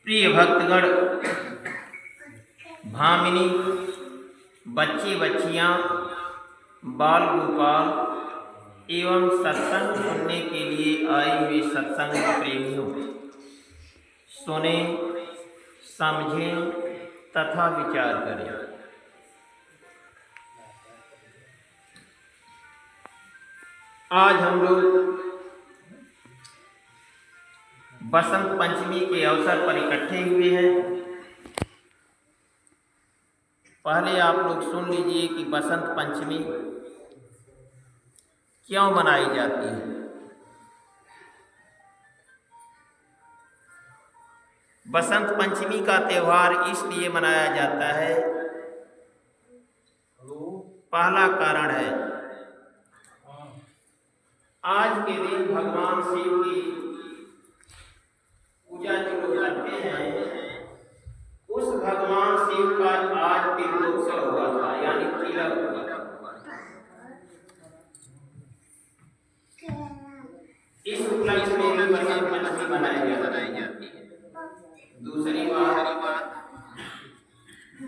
प्रिय भक्तगण, भामिनी, बच्चे बच्चियाँ, बाल गोपाल एवं सत्संग सुनने के लिए आए हुए सत्संग प्रेमियों, सुने, समझें तथा विचार करें। आज हम लोग बसंत पंचमी के अवसर पर इकट्ठे हुए हैं। पहले आप लोग सुन लीजिए कि बसंत पंचमी क्यों मनाई जाती है। बसंत पंचमी का त्यौहार इसलिए मनाया जाता है, पहला कारण है आज के दिन भगवान शिव की पूजा जो लोग करते हैं, उस भगवान शिव का आज तिलोत्सव हुआ था, यानी तिलक हुआ। इस उपलक्ष्य में भी बसंत पंचमी मनाई जाती है।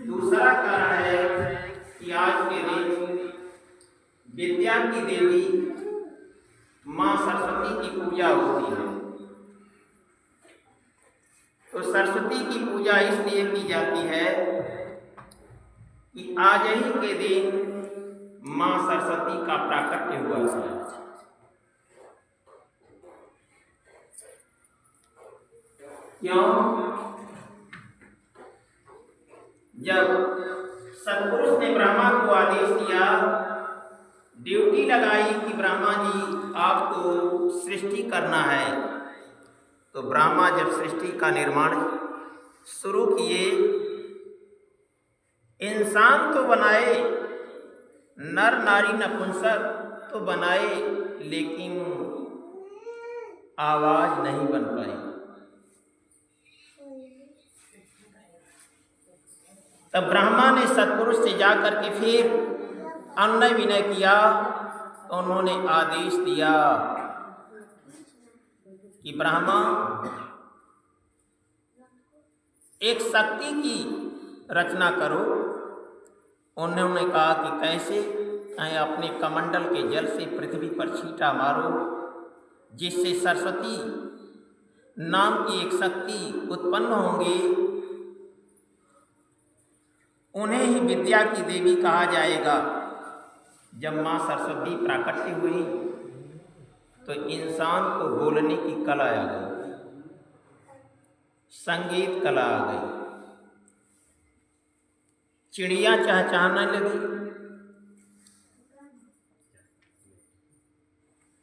दूसरा कारण है कि आज के दिन विद्या की देवी माँ सरस्वती की पूजा होती है। तो सरस्वती की पूजा इसलिए की जाती है कि आज ही के दिन माँ सरस्वती का प्राकट्य हुआ था। क्यों? जब सतपुरुष ने ब्रह्मा को आदेश दिया, ड्यूटी लगाई कि ब्रह्मा जी आपको सृष्टि करना है, तो ब्रह्मा जब सृष्टि का निर्माण शुरू किए, इंसान तो बनाए, नर नारी नपुंसक तो बनाए, लेकिन आवाज नहीं बन पाई। तब ब्रह्मा ने सतपुरुष से जाकर के फिर अन्य विनय किया, तो उन्होंने आदेश दिया कि ब्रह्मा एक शक्ति की रचना करो। उन्होंने कहा कि कैसे? अपने कमंडल के जल से पृथ्वी पर छींटा मारो, जिससे सरस्वती नाम की एक शक्ति उत्पन्न होंगी। उन्हें ही विद्या की देवी कहा जाएगा। जब माँ सरस्वती प्राकट्य हुई तो इंसान को बोलने की कला आ गई, संगीत कला आ गई, चिड़िया चहचहाने लगी,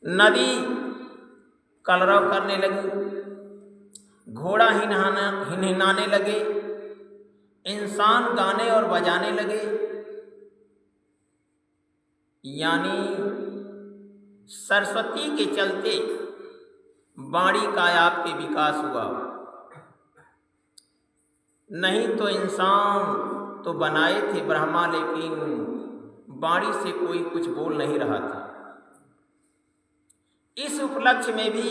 नदी कलरव करने लगी, घोड़ा हिनहिनाने लगे, इंसान गाने और बजाने लगे। यानी सरस्वती के चलते वाणी का आपके विकास हुआ। नहीं तो इंसान तो बनाए थे ब्रह्मा, लेकिन वाणी से कोई कुछ बोल नहीं रहा था। इस उपलक्ष्य में भी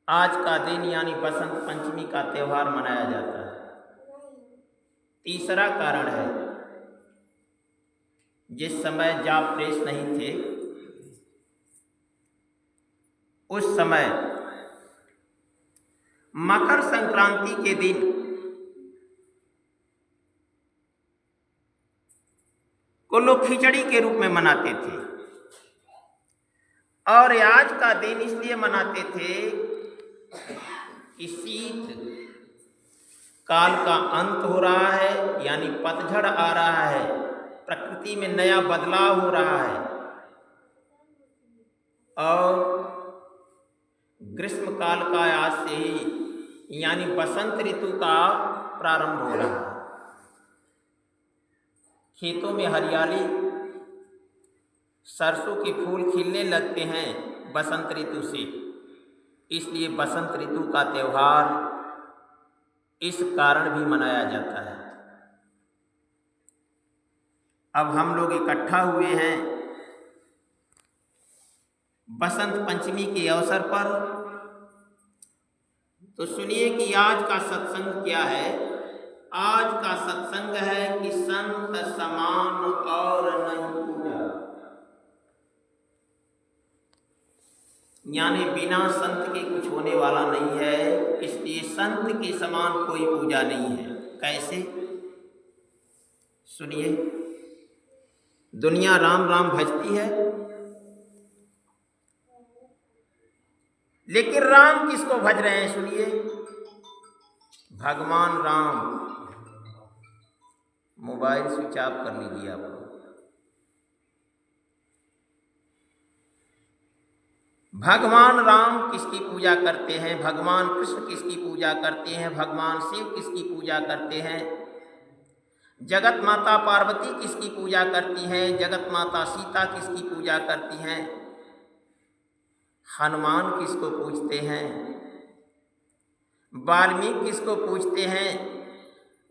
आज का दिन यानी बसंत पंचमी का त्यौहार मनाया जाता है। तीसरा कारण है, जिस समय जाप प्रेस नहीं थे, उस समय मकर संक्रांति के दिन को लोग खिचड़ी के रूप में मनाते थे। और आज का दिन इसलिए मनाते थे कि शीत काल का अंत हो रहा है, यानी पतझड़ आ रहा है, प्रकृति में नया बदलाव हो रहा है और ग्रीष्म काल का आज से ही यानी बसंत ऋतु का प्रारंभ हो रहा है। खेतों में हरियाली, सरसों के फूल खिलने लगते हैं बसंत ऋतु से। इसलिए बसंत ऋतु का त्यौहार इस कारण भी मनाया जाता है। अब हम लोग इकट्ठा हुए हैं बसंत पंचमी के अवसर पर, तो सुनिए कि आज का सत्संग क्या है। आज का सत्संग है कि संत समान और नहीं पूजा, यानी बिना संत के कुछ होने वाला नहीं है, इसलिए संत के समान कोई पूजा नहीं है। कैसे? सुनिए, दुनिया राम राम भजती है, लेकिन राम किसको भज रहे हैं? सुनिए, भगवान राम। मोबाइल स्विच ऑफ कर लीजिए आप। भगवान राम किसकी पूजा करते हैं? भगवान कृष्ण किसकी पूजा करते हैं? भगवान शिव किसकी पूजा करते हैं? जगत माता पार्वती किसकी पूजा करती हैं? जगत माता सीता किसकी पूजा करती हैं? हनुमान किसको पूजते हैं? वाल्मीकि किसको पूजते हैं?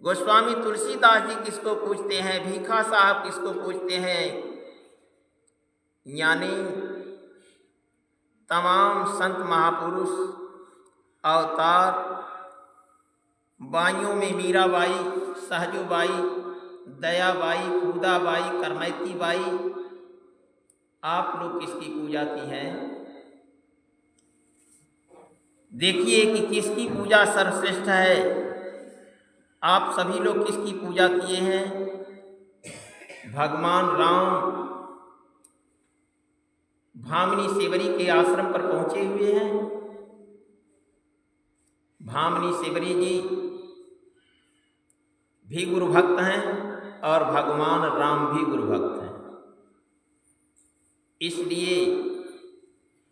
गोस्वामी तुलसीदास जी किसको पूजते हैं? भीखा साहब किसको पूजते हैं? यानी तमाम संत महापुरुष अवतार, बाइयों में मीराबाई, सहजूबाई, दयाबाई, फूदाबाई, करमैती बाई, आप लोग किसकी पूजा की हैं? देखिए कि किसकी पूजा सर्वश्रेष्ठ है। आप सभी लोग किसकी पूजा किए हैं? भगवान राम भामिनी सेवरी के आश्रम पर पहुंचे हुए हैं। भामिनी सेवरी जी भी गुरु भक्त हैं और भगवान राम भी गुरु भक्त हैं, इसलिए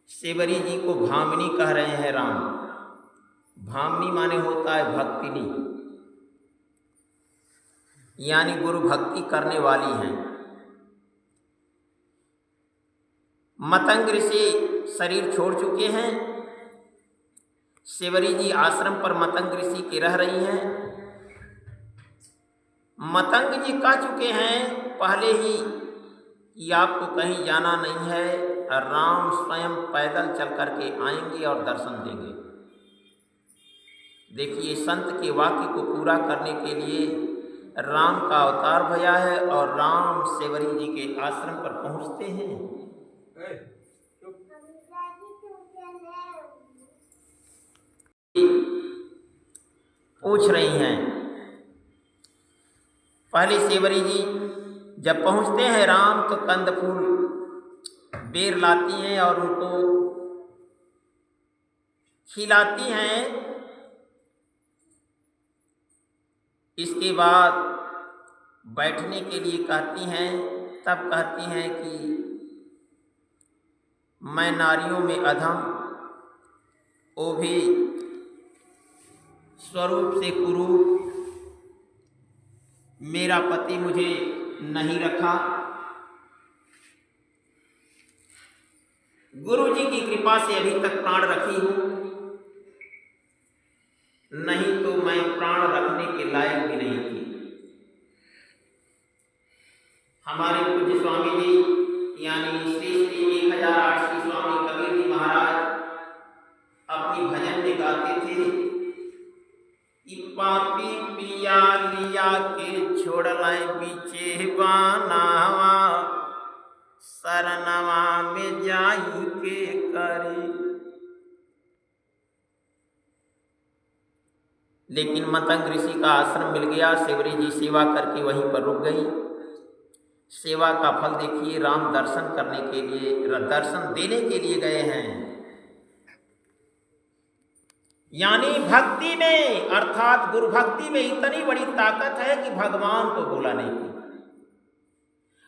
सेवरी जी को भामिनी कह रहे हैं राम। भामिनी माने होता है भक्तिनी, यानी गुरु भक्ति करने वाली हैं। मतंग ऋषि शरीर छोड़ चुके हैं, सेवरी जी आश्रम पर मतंग ऋषि के रह रही हैं। मतंग जी कह चुके हैं पहले ही कि आपको कहीं जाना नहीं है, राम स्वयं पैदल चल करके आएंगे और दर्शन देंगे। देखिए, संत के वाक्य को पूरा करने के लिए राम का अवतार भया है और राम सेवरी जी के आश्रम पर पहुंचते हैं। पूछ रही हैं। पहले सेवरी जी जब पहुंचते हैं राम तो कंद फूल बेर लाती हैं और उनको खिलाती हैं। इसके बाद बैठने के लिए कहती हैं, तब कहती हैं कि मैं नारियों में अधम, वो भी स्वरूप से कुरूप, मेरा पति मुझे नहीं रखा। गुरु जी की कृपा से अभी तक प्राण रखी हूँ, नहीं तो मैं प्राण रखने के लायक भी नहीं थी। हमारे पूज्य स्वामी जी यानी श्री श्री 1008 श्री स्वामी कबीर जी महाराज अपनी भजन में गाते थे कि पापी पिया लिया के छोड़ लाए बीचे बानावा, सरनवा में जाई के करे। लेकिन मतंग ऋषि का आश्रम मिल गया, सेवरी जी सेवा करके वहीं पर रुक गई। सेवा का फल देखिए, राम दर्शन करने के लिए, दर्शन देने के लिए गए हैं। यानी भक्ति में अर्थात गुरु भक्ति में इतनी बड़ी ताकत है कि भगवान को बोला नहीं थी,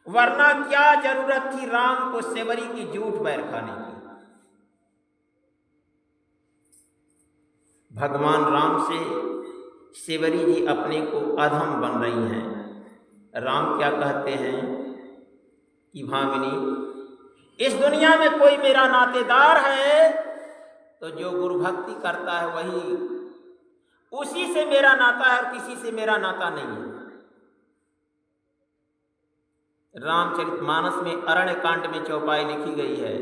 वरना क्या जरूरत थी राम को सेवरी की जूठ बैर खाने की। भगवान राम से सेवरी जी अपने को अधम बन रही हैं। राम क्या कहते हैं कि भामिनी, इस दुनिया में कोई मेरा नातेदार है तो जो गुरु भक्ति करता है वही, उसी से मेरा नाता है और किसी से मेरा नाता नहीं है। रामचरितमानस में अरण्य कांड में चौपाई लिखी गई है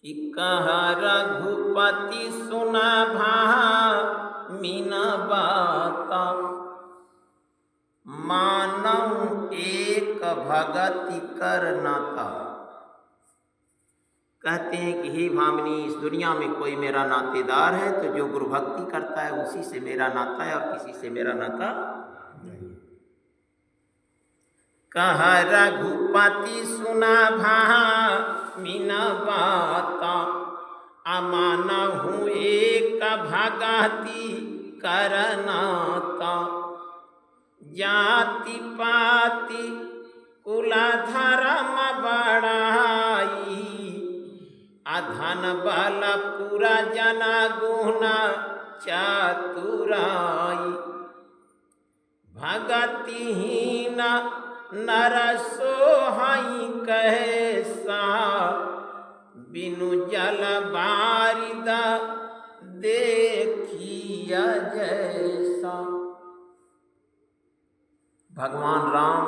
कि कहा रघुपति सुना भामिन बाता, मानव एक भगति करनाता। कहते हैं कि हे भामिनी, इस दुनिया में कोई मेरा नातेदार है तो जो गुरु भक्ति करता है उसी से मेरा नाता है और किसी से मेरा नाता नहीं। कहा रघुपति सुना भामिन बाता, अमाना हूँ एक भगति करनाता। जाति पाति कुल धर्म बढ़ाई, अधन बल पूरा जना गुना चतुराई। भगतिहीन नर सोहाई कैसा, बिनु जल बारिद देखिया जैसा। भगवान राम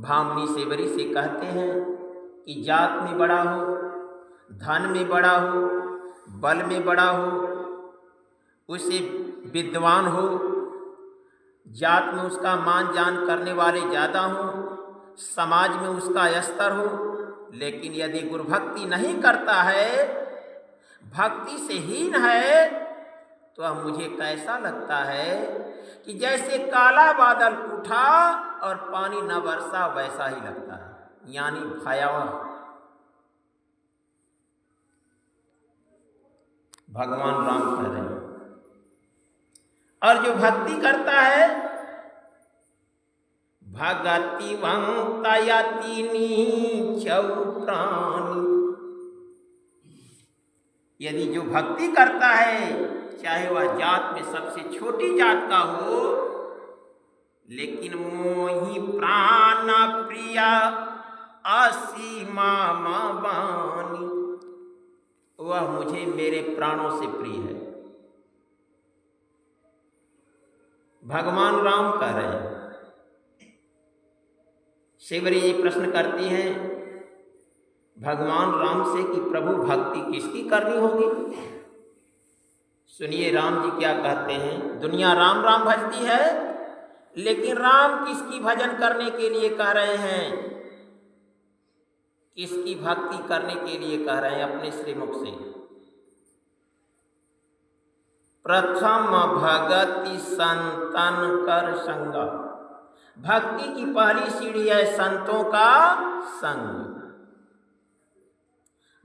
भामिनी सेवरी से कहते हैं कि जात में बड़ा हो, धन में बड़ा हो, बल में बड़ा हो, उसे विद्वान हो, जात में उसका मान जान करने वाले ज़्यादा हों, समाज में उसका स्तर हो, लेकिन यदि गुरु भक्ति नहीं करता है, भक्ति से हीन है, तो अब मुझे कैसा लगता है कि जैसे काला बादल उठा और पानी न बरसा, वैसा ही लगता है, यानी भयावह। भगवान राम कह रहे हैं। और जो भक्ति करता है, भगतिवंतयति नीचौ प्राणी, यदि जो भक्ति करता है, चाहे वह जात में सबसे छोटी जात का हो, लेकिन मोहि प्राण प्रिय असीमा बानी, वह मुझे मेरे प्राणों से प्रिय है। भगवान राम कह रहे हैं। सेवरी ये प्रश्न करती हैं भगवान राम से कि प्रभु भक्ति किसकी करनी होगी। सुनिए राम जी क्या कहते हैं। दुनिया राम राम भजती है, लेकिन राम किसकी भजन करने के लिए कह रहे हैं, किसकी भक्ति करने के लिए कह रहे हैं अपने श्रीमुख से। प्रथम भगति संतन कर संगा, भक्ति की पहली सीढ़ी है संतों का संग।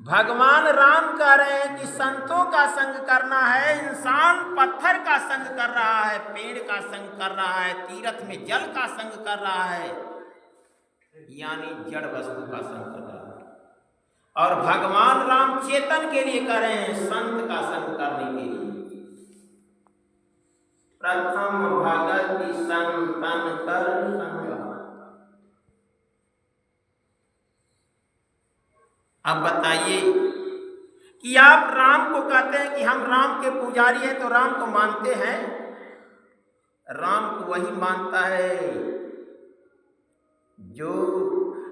भगवान राम कह रहे हैं कि संतों का संग करना है। इंसान पत्थर का संग कर रहा है, पेड़ का संग कर रहा है, तीर्थ में जल का संग कर रहा है, यानी जड़ वस्तु का संग कर रहा है। और भगवान राम चेतन के लिए कह रहे हैं, संत का संग करने के लिए। प्रथम भगति संतन कर संगा। अब बताइए कि आप राम को कहते हैं कि हम राम के पुजारी हैं, तो राम को मानते हैं। राम को वही मानता है जो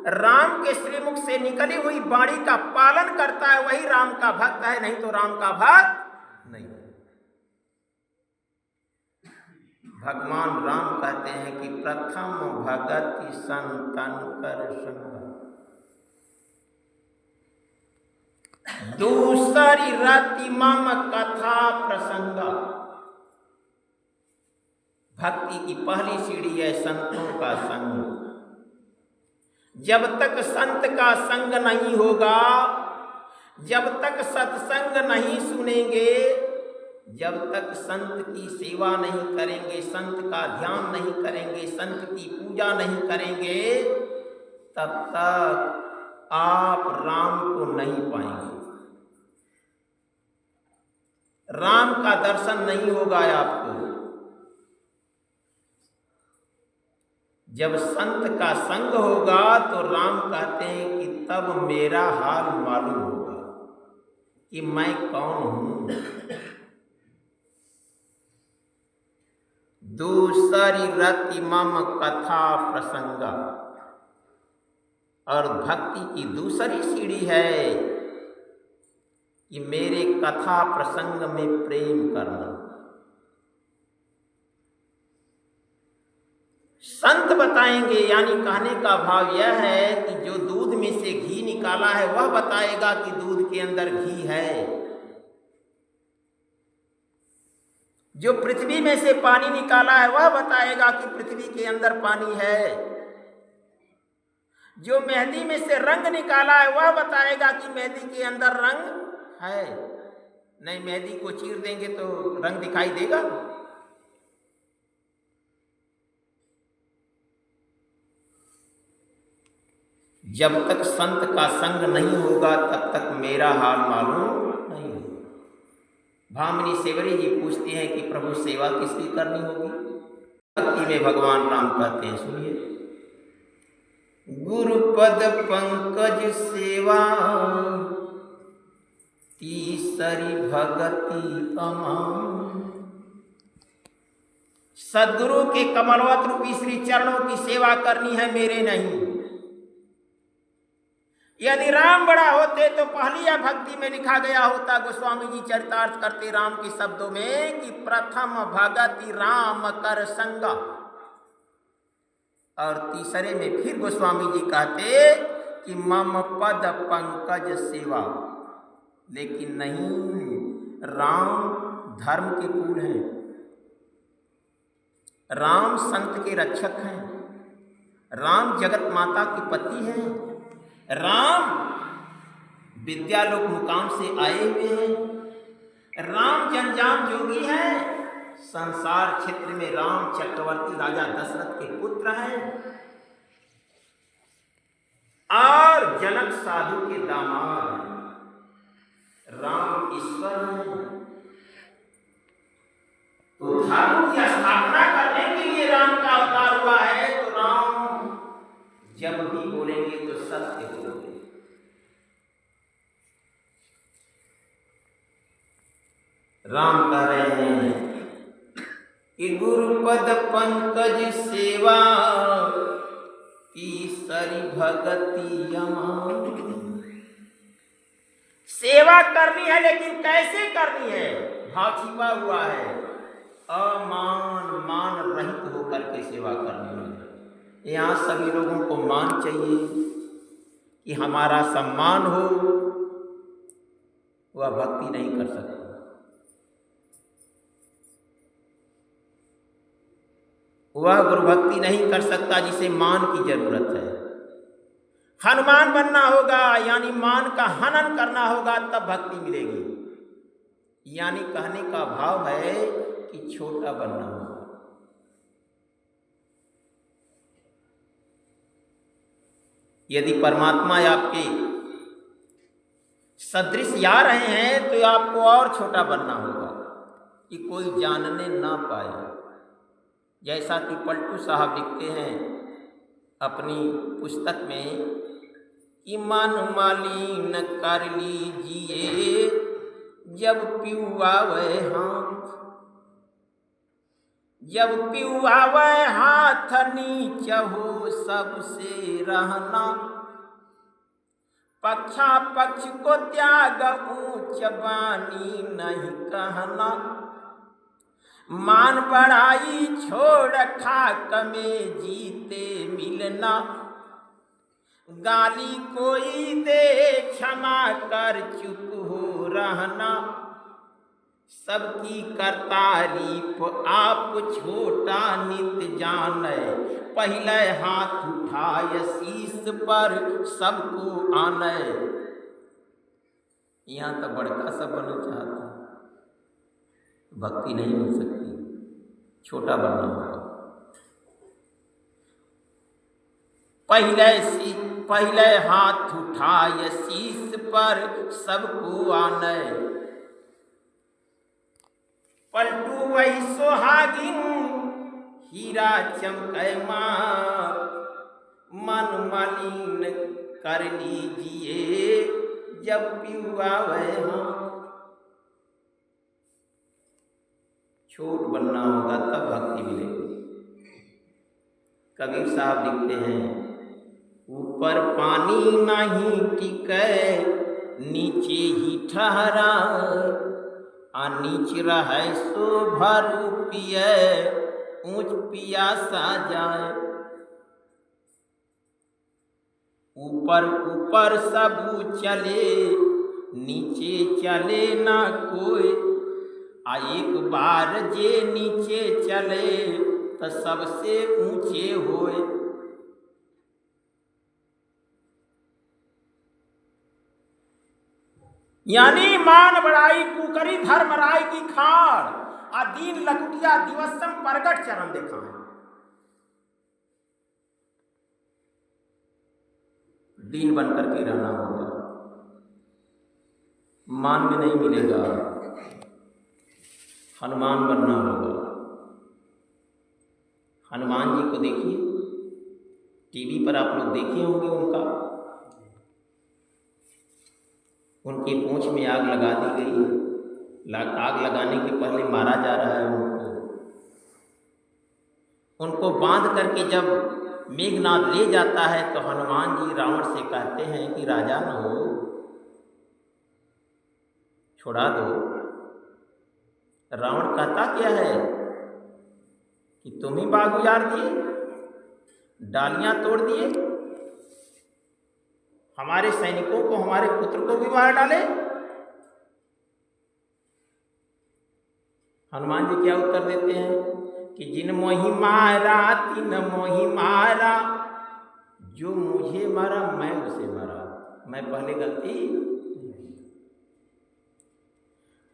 राम के श्रीमुख से निकली हुई वाणी का पालन करता है, वही राम का भक्त है, नहीं तो राम का भक्त नहीं। भगवान राम कहते हैं कि प्रथम भगति संतन कर संग, दूसरी रति मम कथा प्रसंग। भक्ति की पहली सीढ़ी है संतों का संग। जब तक संत का संग नहीं होगा, जब तक सत्संग नहीं सुनेंगे, जब तक संत की सेवा नहीं करेंगे, संत का ध्यान नहीं करेंगे, संत की पूजा नहीं करेंगे, तब तक आप राम को नहीं पाएंगे। राम का दर्शन नहीं होगा आपको। जब संत का संग होगा तो राम कहते हैं कि तब मेरा हाल मालूम होगा कि मैं कौन हूं। दूसरी रति मम कथा प्रसंगा, और भक्ति की दूसरी सीढ़ी है कि मेरे कथा प्रसंग में प्रेम करना। संत बताएंगे, यानी कहने का भाव यह है कि जो दूध में से घी निकाला है वह बताएगा कि दूध के अंदर घी है। जो पृथ्वी में से पानी निकाला है वह बताएगा कि पृथ्वी के अंदर पानी है। जो मेहंदी में से रंग निकाला है वह बताएगा कि मेहंदी के अंदर रंग है। नहीं, मेहंदी को चीर देंगे तो रंग दिखाई देगा। जब तक संत का संग नहीं होगा तब तक मेरा हाल मालूम नहीं होगा। भामिनी सेवरी जी पूछती हैं कि प्रभु सेवा किसकी करनी होगी? भक्ति में भगवान राम कहते हैं, सुनिए। गुरुपद पंकज सेवा तीसरी भगति अमान। सद्गुरु के कमलवत रूपी श्री चरणों की सेवा करनी है, मेरे नहीं। यदि राम बड़ा होते तो पहली या भक्ति में लिखा गया होता, गोस्वामी जी चरितार्थ करते राम के शब्दों में, कि प्रथम भगति राम कर संगा। और तीसरे में फिर गोस्वामी जी कहते कि मम पद पंकज सेवा। लेकिन नहीं, राम धर्म के फूल हैं, राम संत के रक्षक हैं, राम जगत माता की पति हैं, राम विद्यालोक मुकाम से आए हुए हैं, राम जनजाम जोगी हैं, संसार क्षेत्र में राम चक्रवर्ती राजा दशरथ के पुत्र हैं और जनक साधु के दामाद हैं। राम ईश्वर हैं। तो धर्म की स्थापना करने के लिए राम का अवतार हुआ है। तो राम जब भी बोलेंगे तो सत्य बोलेंगे। राम कह रहे हैं कि गुरुपद पंकज सेवा तीसरी भगति अमान। सेवा करनी है, लेकिन कैसे करनी है? भाव छिपा हुआ है। अमान, मान रहित होकर के सेवा करनी है। यहाँ सभी लोगों को मान चाहिए कि हमारा सम्मान हो, वह भक्ति नहीं कर सकता। वह गुरु भक्ति नहीं कर सकता जिसे मान की जरूरत है। हनुमान बनना होगा, यानी मान का हनन करना होगा, तब भक्ति मिलेगी। यानी कहने का भाव है कि छोटा बनना होगा। यदि परमात्मा आपके सदृश आ रहे हैं तो आपको और छोटा बनना होगा कि कोई जानने ना पाए। जैसा कि पलटू साहब लिखते हैं अपनी पुस्तक में कि मन मालिन कर लीजिए जब पियुआ वह हाथ, जब पियुआ वह हाथ नीच हो सबसे रहना, पक्षा पक्ष को त्याग ऊंच बानी नहीं कहना, मान बढ़ाई छोड़ खाक में जीते मिलना, गाली कोई दे क्षमा कर चुप हो रहना, सबकी करतारीफ आप छोटा नित जाने, पहले हाथ उठाए शीश पर सबको आने। यहाँ तो बड़का सब बनना चाहता, भक्ति नहीं मिल सकती, छोटा बनना होगा। पहले हाथ उठाए शीश पर सबको आने, पलटू वही सोहागिन हीरा चमकै माँ, मन मलिन कर लीजिए जब पियुआ वह हाथ। छोट बनना होगा तब भक्ति मिलेगी। कबीर साहब लिखते हैं ऊपर पानी नहीं टिके नीचे ही ठहराए, आ नीच रहे सो भरू पिए, ऊंच पियासा जाए। ऊपर ऊपर सब चले, नीचे चले ना कोई, आ एक बार जे नीचे चले तो सबसे ऊंचे होए। यानी मान बड़ाई कुकरी धर्म राय की खाड़, आ दीन लकुटिया दिवसम प्रगट चरण दिखाए। दीन बन करके रहना होगा, मान में नहीं मिलेगा, हनुमान बनना होगा। हनुमान जी को देखिए, टीवी पर आप लोग देखे होंगे, उनकी पूंछ में आग लगा दी गई है। आग लगाने के पहले मारा जा रहा है उनको बांध करके जब मेघनाद ले जाता है तो हनुमान जी रावण से कहते हैं कि राजा न हो, छुड़ा दो। रावण कहता क्या है कि तुम ही बाग उजाड़ दिए, डालियां तोड़ दिए, हमारे सैनिकों को, हमारे पुत्र को भी मार डाले। हनुमान जी क्या उत्तर देते हैं कि जिन मोहि मारा तिन मोहि मारा, जो मुझे मारा मैं उसे मारा, मैं पहले गलती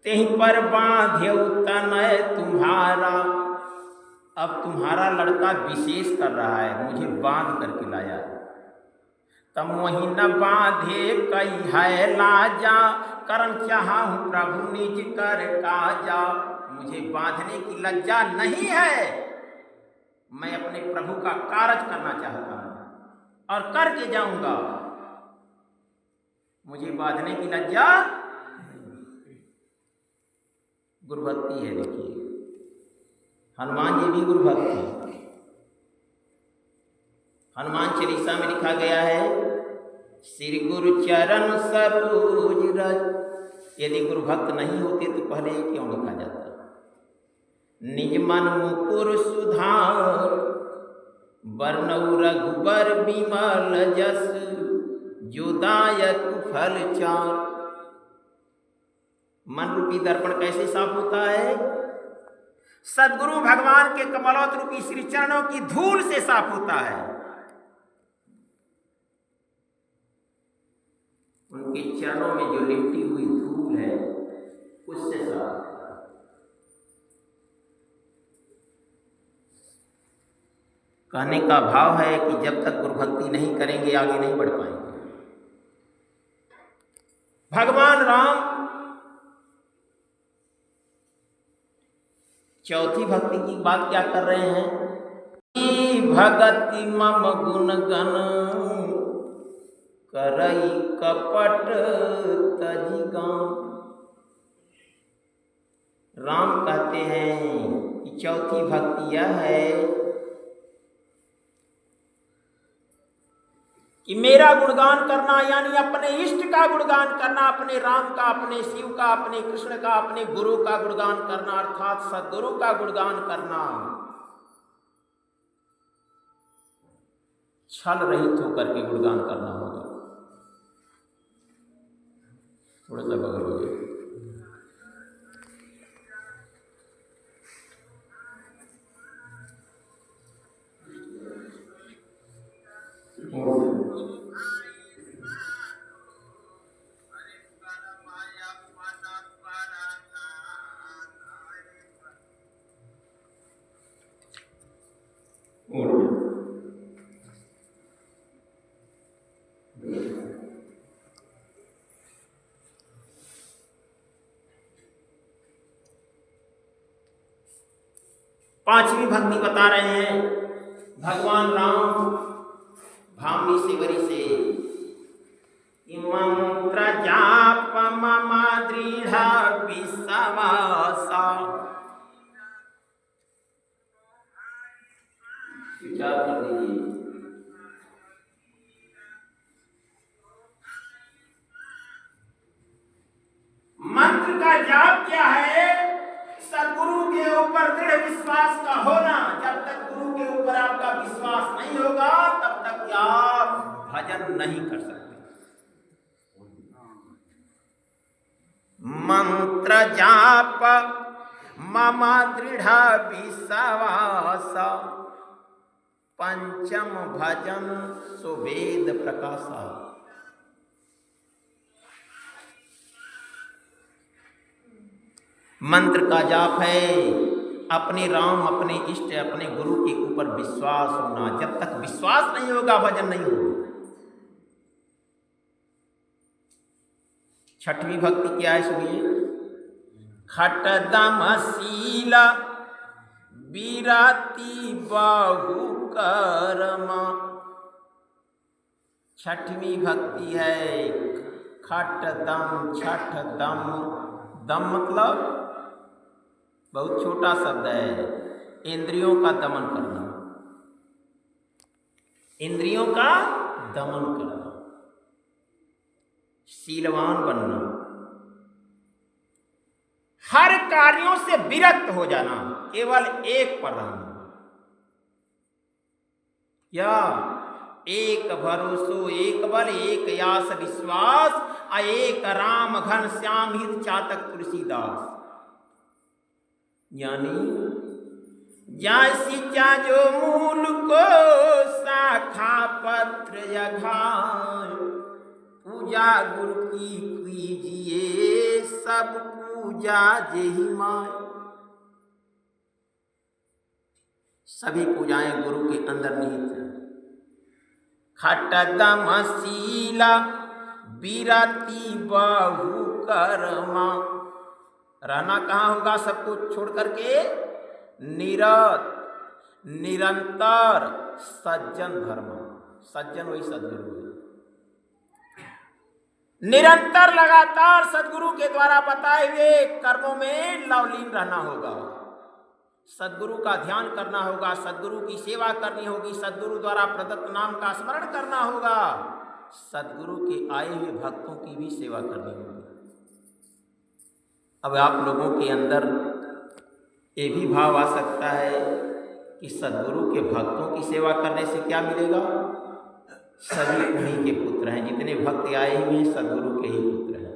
तेहि पर बांधे तनय तुम्हारा। अब तुम्हारा लड़का विशेष कर रहा है, मुझे बांध करके लाया। तब मोहि न बांधे कई है लाजा, करम चाहा हूँ प्रभु निज कर काजा। मुझे बांधने की लज्जा नहीं है, मैं अपने प्रभु का कार्य करना चाहता हूं और करके जाऊंगा, मुझे बांधने की लज्जा। गुरुभक्ति है। देखिए हनुमान जी भी गुरुभक्त हैं। हनुमान चालीसा में लिखा गया है, श्री गुरु चरण सरोज रज। यदि गुरुभक्त नहीं होते तो पहले क्यों लिखा जाता? निज मन मुकुर सुधार, बरनऊ रघुबर बिमल जस, जो दायक फल चार। मन रूपी दर्पण कैसे साफ होता है? सदगुरु भगवान के कमलोत रूपी श्री चरणों की धूल से साफ होता है। उनके चरणों में जो लिपटी हुई धूल है उससे साफ। कहने का भाव है कि जब तक गुरुभक्ति नहीं करेंगे आगे नहीं बढ़ पाएंगे। भगवान राम चौथी भक्ति की बात क्या कर रहे हैं? भगति मम गुण गण, करई कपट तजी गाम। राम कहते हैं कि चौथी भक्ति यह है कि मेरा गुणगान करना, यानी अपने इष्ट का गुणगान करना, अपने राम का, अपने शिव का, अपने कृष्ण का, अपने गुरु का गुणगान करना, अर्थात सद्गुरु का गुणगान करना। छल रहित होकर के गुणगान करना होगा। थोड़ा सा बगल हो जाए। पांचवी भक्ति बता रहे हैं भगवान राम भामी से वरी से। मंत्र जाप मम दृढ़ विश्वासा। विचार कर लीजिए। मंत्र का जाप क्या है? सदगुरु के ऊपर दृढ़ विश्वास का होना। जब तक गुरु के ऊपर आपका विश्वास नहीं होगा तब तक आप भजन नहीं कर सकते। मंत्र जाप मम दृढ़ विश्वास, पंचम भजन सुवेद प्रकाशा। मंत्र का जाप है अपने राम, अपने इष्ट, अपने गुरु के ऊपर विश्वास होना। जब तक विश्वास नहीं होगा भजन नहीं होगा। छठवीं भक्ति क्या है सुनिए। खटदम शील विरति बहु कर्म। छठवीं भक्ति है खटदम। छठ दम, दम मतलब बहुत छोटा शब्द है, इंद्रियों का दमन करना, इंद्रियों का दमन करना, शीलवान बनना, हर कार्यों से विरक्त हो जाना, केवल एक पर रहना। क्या? एक भरोसो एक बल एक यास विश्वास, एक राम घन श्याम हित चातक तुलसीदास। यानी जैसी जो मूल को शाखा पत्र यघाय, पूजा गुरु की कीजिए सब पूजा जेहि माय। सभी पूजाएं गुरु के अंदर निहित है। खटदम शीला विरति बहु कर्मा। रहना कहाँ होगा? सब कुछ छोड़ करके निरंतर सज्जन धर्म। सज्जन वही सदगुरु है। निरंतर लगातार सदगुरु के द्वारा बताए हुए कर्मों में लवलीन रहना होगा। सदगुरु का ध्यान करना होगा, सदगुरु की सेवा करनी होगी, सदगुरु द्वारा प्रदत्त नाम का स्मरण करना होगा, सदगुरु के आए हुए भक्तों की भी सेवा करनी होगी। अब आप लोगों के अंदर ये भी भाव आ सकता है कि सदगुरु के भक्तों की सेवा करने से क्या मिलेगा? सभी उन्हीं के पुत्र हैं। जितने भक्त आए हुए हैं सदगुरु के ही पुत्र हैं।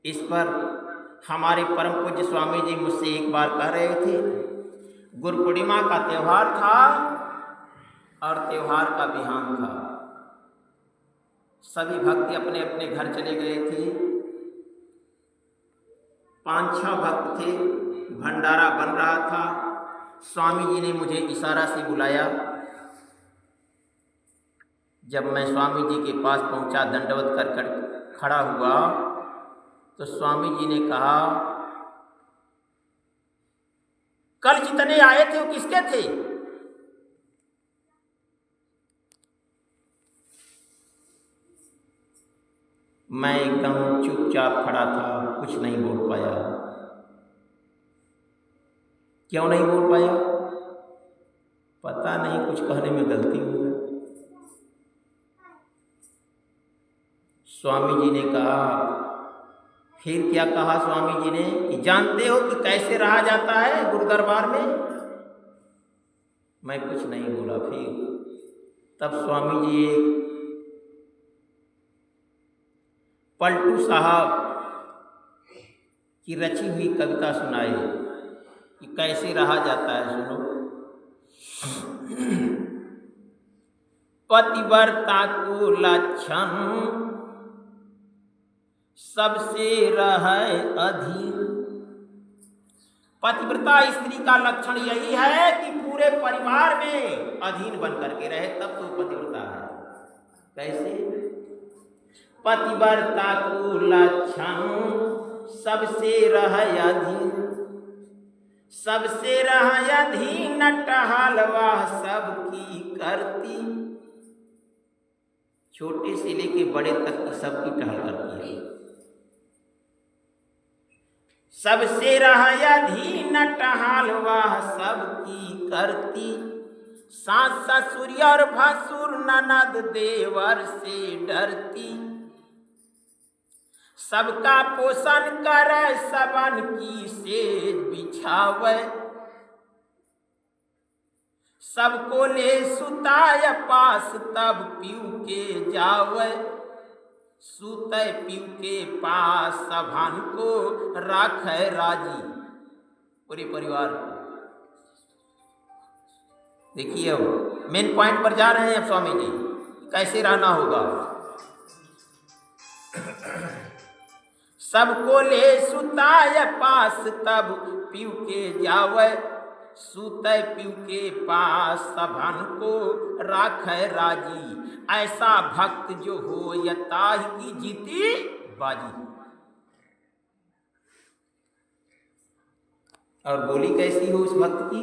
इस पर हमारे परम पूज्य स्वामी जी मुझसे एक बार कह रहे थे, गुरु पूर्णिमा का त्यौहार था और त्यौहार का बिहान था। सभी भक्त अपने अपने घर चले गए थे। 5-6 भक्त थे, भंडारा बन रहा था। स्वामी जी ने मुझे इशारा से बुलाया। जब मैं स्वामी जी के पास पहुंचा, दंडवत कर खड़ा हुआ, तो स्वामी जी ने कहा, कल जितने आए थे वो किसके थे? मैं एकदम चुपचाप खड़ा था, कुछ नहीं बोल पाया। क्यों नहीं बोल पाया? पता नहीं, कुछ कहने में गलती हो गई। स्वामी जी ने कहा, फिर क्या कहा स्वामी जी ने कि जानते हो कि कैसे रहा जाता है गुरु दरबार में? मैं कुछ नहीं बोला। फिर तब स्वामी जी एक पलटू साहब की रची हुई कविता सुनाई कि कैसे रहा जाता है। सुनो। पतिव्रता को लक्षण सबसे रहे अधीन। पतिव्रता स्त्री का लक्षण यही है कि पूरे परिवार में अधीन बन करके रहे, तब तो पतिव्रता है। कैसे? पतिव्रता को लक्षण सबसे रहे अधीन, सबसे रहे अधीन टहलवा सबकी करती। छोटे से लेके बड़े तक की सबकी टहल करती है। सबसे रहे अधीन टहलवा सबकी करती। सास ससुर और भसुर ननद देवर से डरती। सबका पोषण करे सबन की सेज बिछावे, सबको ले सुताय पास तब पीऊ के जावे, सुतय पीऊ के पास सबन को राखे राजी। पूरे परिवार को देखिए, मेन पॉइंट पर जा रहे हैं अब स्वामी जी, कैसे रहना होगा। सबको ले सुताय पास तब पीऊ के जावे, सुतय पीऊ के पास सबन को राखे राजी। ऐसा भक्त जो हो यताहि की जीती बाजी। और बोली कैसी हो उस भक्त की,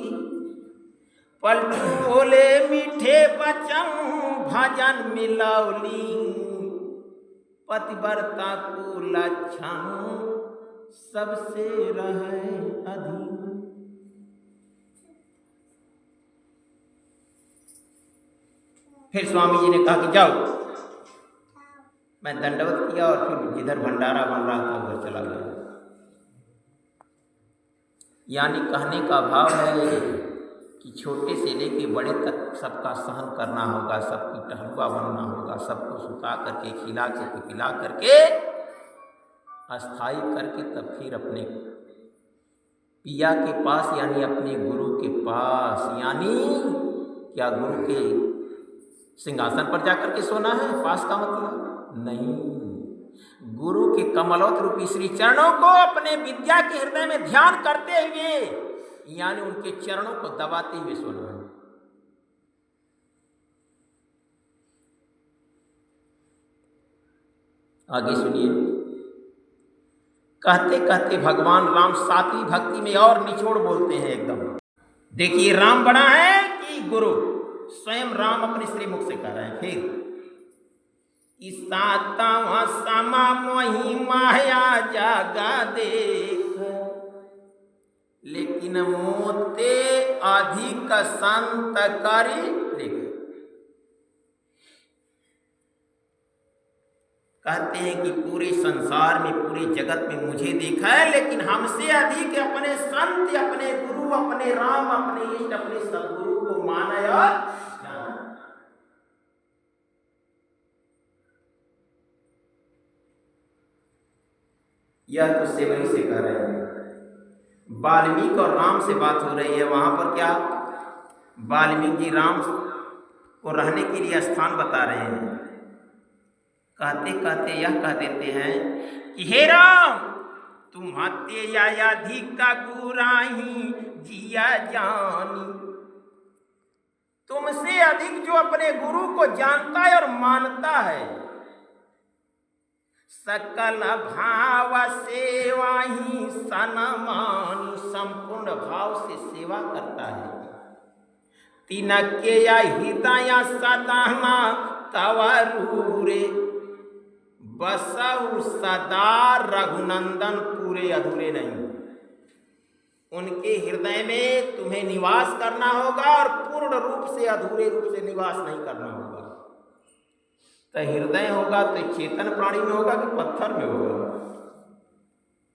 पलटू बोले मीठे बचन भजन मिलौली, पतिव्रता को लक्षण सबसे रहे अधीन। फिर स्वामी जी ने कहा कि जाओ। मैं दंडवत किया और फिर जिधर भंडारा बन रहा था उधर चला गया। यानी कहने का भाव है कि छोटे से लेके बड़े तक सबका सहन करना होगा, सबकी टहलुआ बनना होगा, सबको सुता करके खिला करके पिला करके अस्थाई करके तब फिर अपने पिया के पास यानी अपने गुरु के पास, यानी क्या गुरु के सिंहासन पर जाकर के सोना है पास का मतलब नहीं, गुरु के कमलोत रूपी श्री चरणों को अपने विद्या के हृदय में ध्यान करते हुए यानी उनके चरणों को दबाते हुए सोना है। आगे सुनिए, कहते कहते भगवान राम सातवीं भक्ति में और निचोड़ बोलते हैं एकदम। देखिए राम बड़ा है कि गुरु, स्वयं राम अपने श्री मुख से कह रहे हैं। फिर सातवां समा मोहि माया जागा देख, लेकिन मोते अधिक संत करी लिख। कहते हैं कि पूरे संसार में पूरे जगत में मुझे देखा है, लेकिन हमसे अधिक अपने संत, अपने गुरु, अपने राम, अपने इष्ट, अपने सदगुरु को माना और यह तो सेवरी से कह रहे हैं। वाल्मीकि और राम से बात हो रही है। वहां पर क्या वाल्मीकि जी राम को रहने के लिए स्थान बता रहे हैं। कहते कहते यह कह देते हैं कि हे राम, तुम हत्या या अधिक का गुराही जिया जानी। तुमसे अधिक जो अपने गुरु को जानता है और मानता है, सकल भाव सेवा ही सनमानी, संपूर्ण भाव से सेवा करता है। तिनके या हृदय सदाना तवरूरे, बसहु सदा रघुनंदन पूरे अधूरे नहीं। उनके हृदय में तुम्हें निवास करना होगा और पूर्ण रूप से अधूरे रूप से निवास नहीं करना होगा। तो हृदय होगा तो चेतन प्राणी में होगा कि पत्थर में होगा।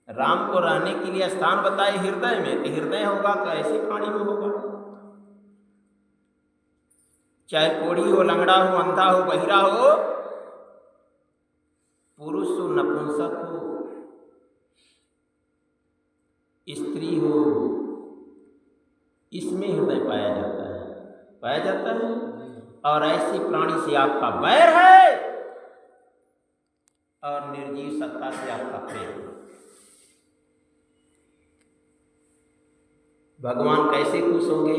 राम को रहने के लिए स्थान बताए हृदय में, तो हृदय होगा तो ऐसे प्राणी में होगा। चाहे कोढ़ी हो, लंगड़ा हो, अंधा हो, बहिरा हो, पुरुष हो, नपुंसक हो, स्त्री हो, इसमें हृदय पाया जाता है, पाया जाता है। और ऐसे प्राणी से आपका वैर है और निर्जीव सत्ता से आपका प्रेम। भगवान कैसे खुश होंगे?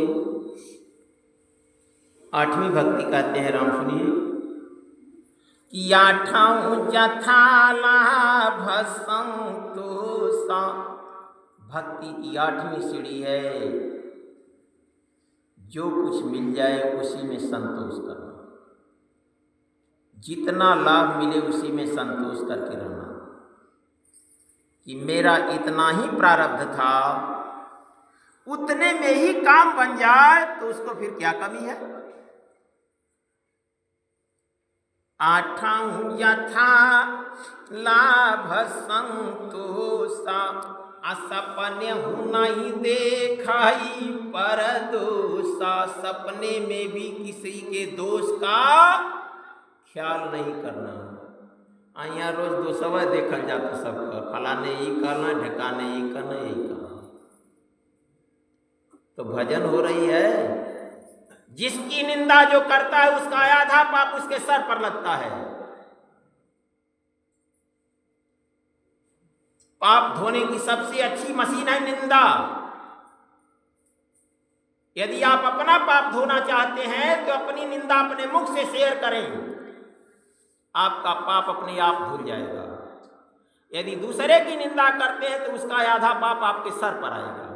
आठवीं भक्ति कहते हैं, राम सुनिए कि आठौं जथाला भसंतोषा। भक्ति की आठवीं सीढ़ी है, जो कुछ मिल जाए उसी में संतोष करना, जितना लाभ मिले उसी में संतोष करके रहना। कि मेरा इतना ही प्रारब्ध था, उतने में ही काम बन जाए तो उसको फिर क्या कमी है। आठं यथा लाभ संतोषा सपने नहीं देखा पर दोषा। सपने में भी किसी के दोष का ख्याल नहीं करना। यहाँ रोज दोषवा देखल जाता सबका, फलाने ये करना, ढकाने ये करना, यही करना। तो भजन हो रही है। जिसकी निंदा जो करता है उसका आधा पाप उसके सर पर लगता है। पाप धोने की सबसे अच्छी मशीन है निंदा। यदि आप अपना पाप धोना चाहते हैं तो अपनी निंदा अपने मुख से शेयर करें, आपका पाप अपने आप धुल जाएगा। यदि दूसरे की निंदा करते हैं तो उसका आधा पाप आपके सर पर आएगा।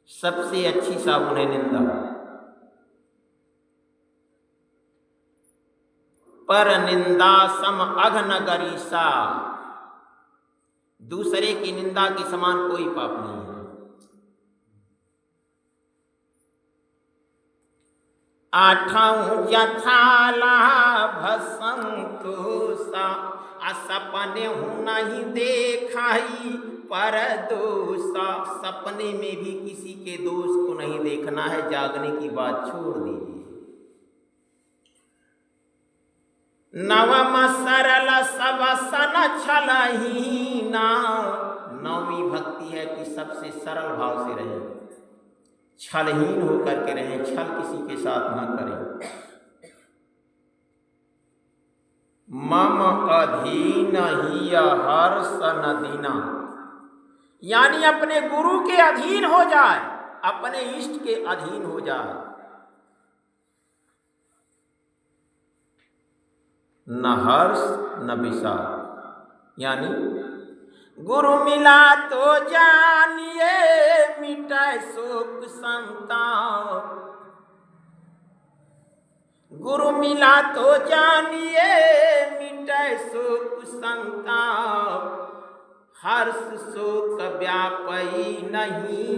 सबसे अच्छी साबुन है निंदा। पर निंदा सम अघन गरीसा। दूसरे की निंदा के समान कोई पाप नहीं है। आठं यथा लाभ संतोषा सपने नहीं देखाई पर दोषा। सपने में भी किसी के दोष को नहीं देखना है। जागने की बात छोड़ दीजिए। नवम सरल सब सन छलहीना। नौवीं भक्ति है कि सबसे सरल भाव से रहें, छलहीन होकर के रहें, छल किसी के साथ न करें। मम अधीन ही हर्ष नदीना, यानी अपने गुरु के अधीन हो जाए, अपने इष्ट के अधीन हो जाए। न हर्ष न विषाद, यानी गुरु मिला तो जानिए मिटाए शोक संताप। गुरु मिला तो जानिए मिटाए शोक संताप। हर्ष शोक व्यापई नहीं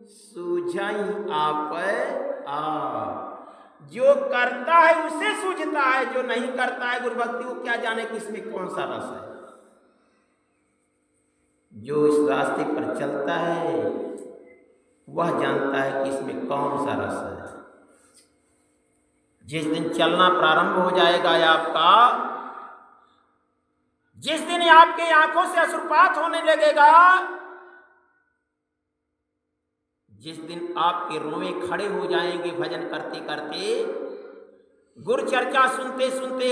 सूझई आप आप। जो करता है उसे सूझता है, जो नहीं करता है गुरु भक्ति को क्या जाने कि इसमें कौन सा रस है। जो इस रास्ते पर चलता है वह जानता है कि इसमें कौन सा रस है। जिस दिन चलना प्रारंभ हो जाएगा आपका, जिस दिन आपके आंखों से अश्रुपात होने लगेगा, जिस दिन आपके रोए खड़े हो जाएंगे भजन करते करते, गुरु चर्चा सुनते सुनते,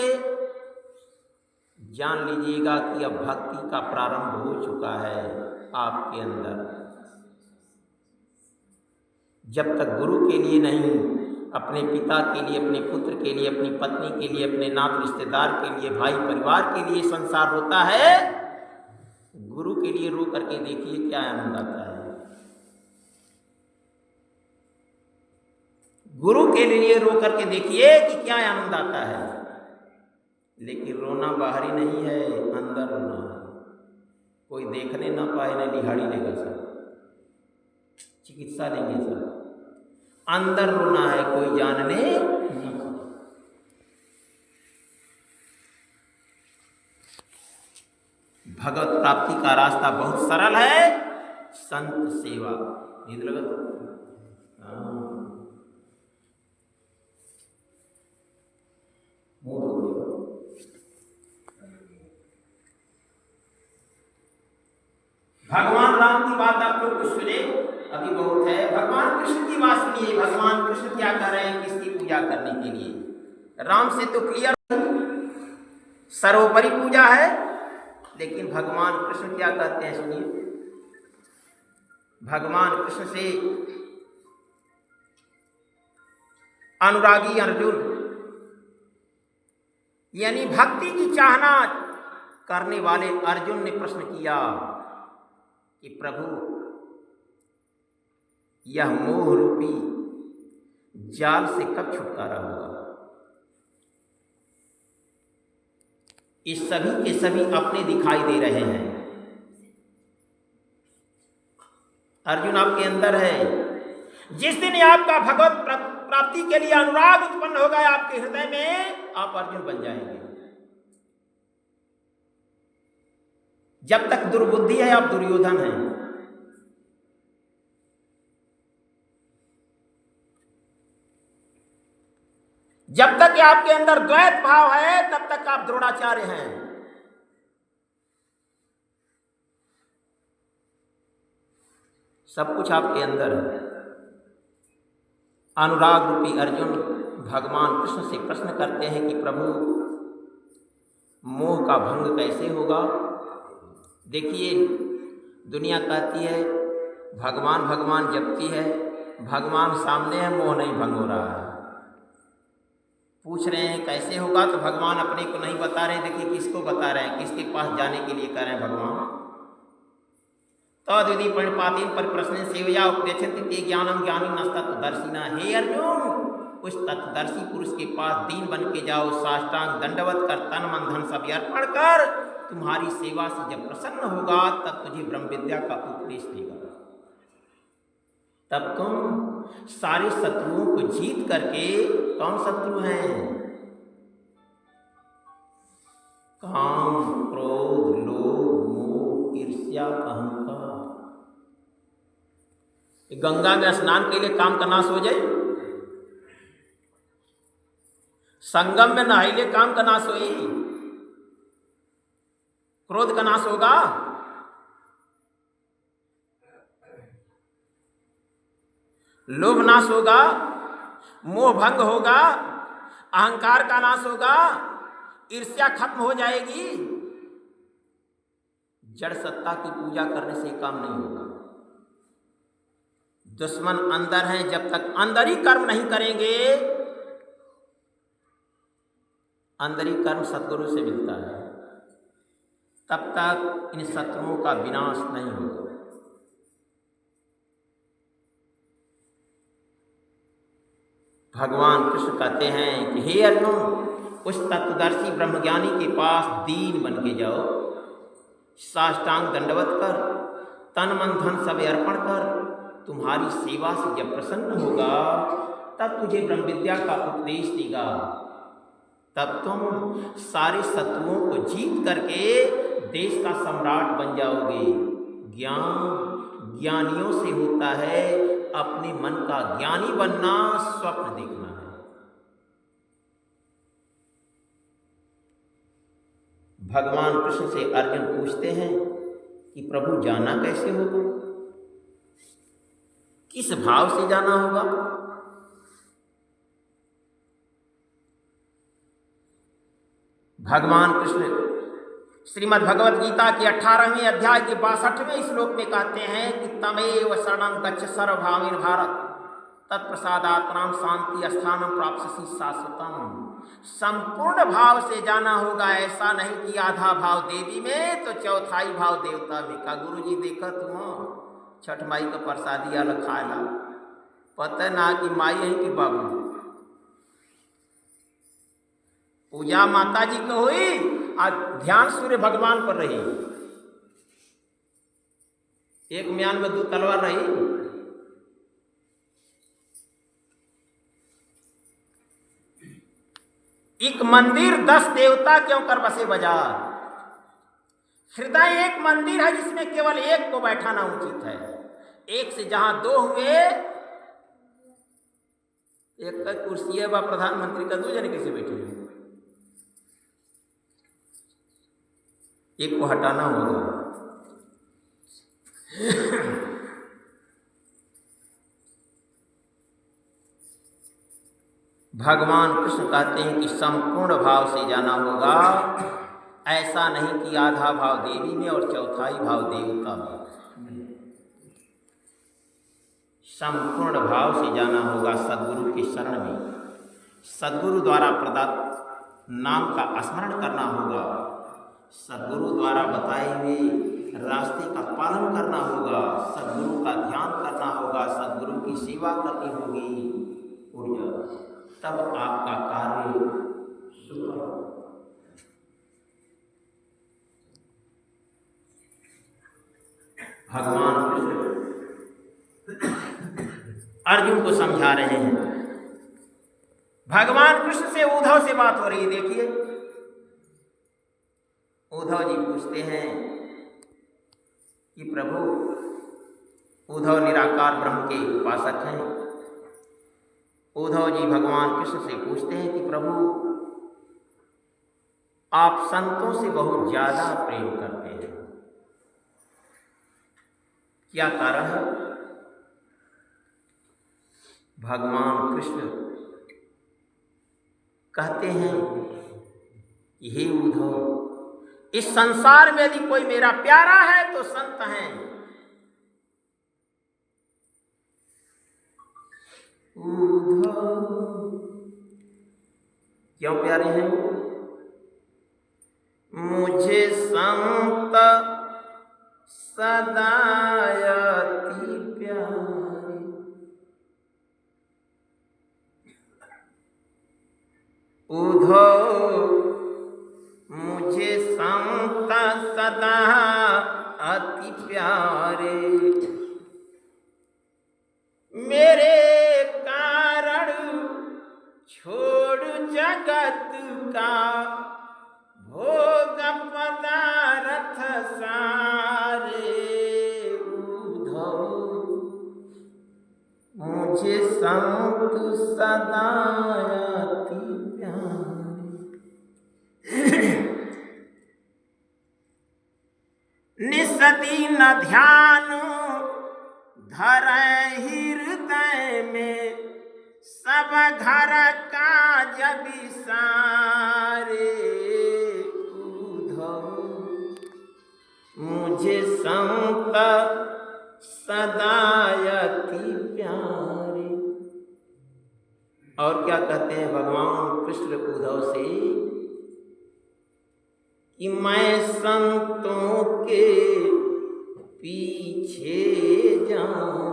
जान लीजिएगा कि अब भक्ति का प्रारंभ हो चुका है आपके अंदर। जब तक गुरु के लिए नहीं, अपने पिता के लिए, अपने पुत्र के लिए, अपनी पत्नी के लिए, अपने नात रिश्तेदार के लिए, भाई परिवार के लिए संसार होता है, गुरु के लिए रो करके देखिए क्या आनंद आता है। गुरु के लिए रो करके देखिए कि क्या आनंद आता है। लेकिन रोना बाहरी नहीं है, अंदर रोना है। कोई देखने ना पाए ना दिहाड़ी लेगा सब, चिकित्सा लेंगे सब, अंदर रोना है, कोई जानने नहीं। भगवत प्राप्ति का रास्ता बहुत सरल है, संत सेवा। नींद लगा तो भगवान राम की बात आप लोग कुछ सुने, अभी बहुत है। भगवान कृष्ण की बात सुनिए। भगवान कृष्ण क्या कर रहे हैं किसकी पूजा करने के लिए। राम से तो क्लियर सर्वोपरि पूजा है, लेकिन भगवान कृष्ण क्या कहते हैं सुनिए। भगवान कृष्ण से अनुरागी अर्जुन, यानी भक्ति की चाहना करने वाले अर्जुन ने प्रश्न किया कि प्रभु यह मोह रूपी जाल से कब छुटकारा होगा। इस सभी के सभी अपने दिखाई दे रहे हैं। अर्जुन आपके अंदर है। जिस दिन आपका भगवत प्राप्ति के लिए अनुराग उत्पन्न होगा आपके हृदय में, आप अर्जुन बन जाएंगे। जब तक दुर्बुद्धि है आप दुर्योधन हैं। जब तक आपके अंदर द्वैत भाव है तब तक आप द्रोणाचार्य हैं। सब कुछ आपके अंदर है। अनुराग रूपी अर्जुन भगवान कृष्ण से प्रश्न करते हैं कि प्रभु मोह का भंग कैसे होगा। देखिए दुनिया कहती है भगवान भगवान जपती है, भगवान सामने है, मोह नहीं भंग हो रहा है। पूछ रहे हैं कैसे होगा, तो भगवान अपने को नहीं बता रहे। देखिए किसको बता रहे हैं, किसके पास जाने के लिए कह रहे हैं भगवान। तद्विधि प्रणिपातेन परिप्रश्नेन सेवया उपदेशन्ति ते ज्ञानम ज्ञानी नस्तत्वदर्शिना। हे अर्जुन, उस तत्वदर्शी पुरुष के पास दीन बन के जाओ, साष्टांग दंडवत कर, तन मन धन सब अर्पण कर। तुम्हारी सेवा से जब प्रसन्न होगा तब तुझे ब्रह्म विद्या का उपदेश देगा। तब तुम सारे शत्रुओं को जीत करके, कौन शत्रु हैं? काम, क्रोध, लोभ, मोह, ईर्ष्या, अहंकार। गंगा में स्नान के लिए काम का नाश हो जाए, संगम में नहाइले काम का नाश होई, क्रोध का नाश होगा। लोभ नाश होगा, मोह भंग होगा, अहंकार का नाश होगा, ईर्ष्या खत्म हो जाएगी। जड़ सत्ता की पूजा करने से काम नहीं होगा। दुश्मन अंदर हैं, जब तक अंदर ही कर्म नहीं करेंगे, अंदर ही कर्म सद्गुरु से मिलता है, तब तक इन शत्रुओं का विनाश नहीं होगा। भगवान कृष्ण कहते हैं कि हे अर्जुन, उस तत्वदर्शी ब्रह्मज्ञानी के पास दीन बन के जाओ, साष्टांग दंडवत कर, तन मन धन सब अर्पण कर। तुम्हारी सेवा से जब प्रसन्न होगा तब तुझे ब्रह्म विद्या का उपदेश देगा। तब तुम सारे शत्रुओं को जीत करके देश का सम्राट बन जाओगे। ज्ञान ज्ञानियों से होता है, अपने मन का ज्ञानी बनना, स्वप्न देखना है। भगवान कृष्ण से अर्जुन पूछते हैं कि प्रभु जाना कैसे होगा, किस भाव से जाना होगा। भगवान कृष्ण श्रीमद् भगवद गीता के 18वें अध्याय के 62वें श्लोक में कहते हैं कि तमेव शरणं गच्छ सर्वभावेन भारत, तत्प्रसादात्मनां शांति स्थानं प्राप्स्यसि शाश्वतम्। संपूर्ण भाव से जाना होगा, ऐसा नहीं कि आधा भाव देवी में तो चौथाई भाव देवता में। का गुरु जी देखा तुम छठ माई का प्रसादी आला खाएला, पता ना कि माई है कि बाबू। पूजा माता जी को हुई और ध्यान सूर्य भगवान पर रही। एक म्यान में 2 तलवार रही। एक मंदिर 10 देवता क्यों कर बसे बाजार। हृदय एक मंदिर है जिसमें केवल एक को बैठाना उचित है। एक से जहां 2 हुए, एक का कुर्सी है, वह प्रधानमंत्री का 2 जने कैसे बैठे हैं? एक को हटाना होगा। भगवान कृष्ण कहते हैं कि संपूर्ण भाव से जाना होगा, ऐसा नहीं कि आधा भाव देवी में और चौथाई भाव देवता में। संपूर्ण भाव से जाना होगा सद्गुरु के शरण में। सद्गुरु द्वारा प्रदत्त नाम का स्मरण करना होगा, सद्गुरु द्वारा बताए हुए रास्ते का पालन करना होगा, सद्गुरु का ध्यान करना होगा, सद्गुरु की सेवा करनी होगी। तब आपका कार्य सुफल होगा। भगवान कृष्ण अर्जुन को समझा रहे हैं भगवान कृष्ण से उद्धव से बात हो रही है। देखिए उद्धव जी पूछते हैं कि प्रभु, उद्धव निराकार ब्रह्म के उपासक हैं। उद्धव जी भगवान कृष्ण से पूछते हैं कि प्रभु, आप संतों से बहुत ज्यादा प्रेम करते हैं, क्या कारण है? भगवान कृष्ण कहते हैं कि हे उद्धव, इस संसार में यदि कोई मेरा प्यारा है तो संत हैं। उद्धव क्यों प्यारे हैं? मुझे संत सदा अति प्यारे। उद्धव मुझे संत सदा अति प्यारे, मेरे कारण छोड़ जगत का भोग पदार्थ सारे। उद्धव मुझे संत सदा अति निस्दिन ध्यान धरै हृदय में, सब घर काज बिसारे। उद्धव मुझे संत सदा अति प्यारे। और क्या कहते हैं भगवान कृष्ण उद्धव से कि मैं संतों के पीछे जाऊं।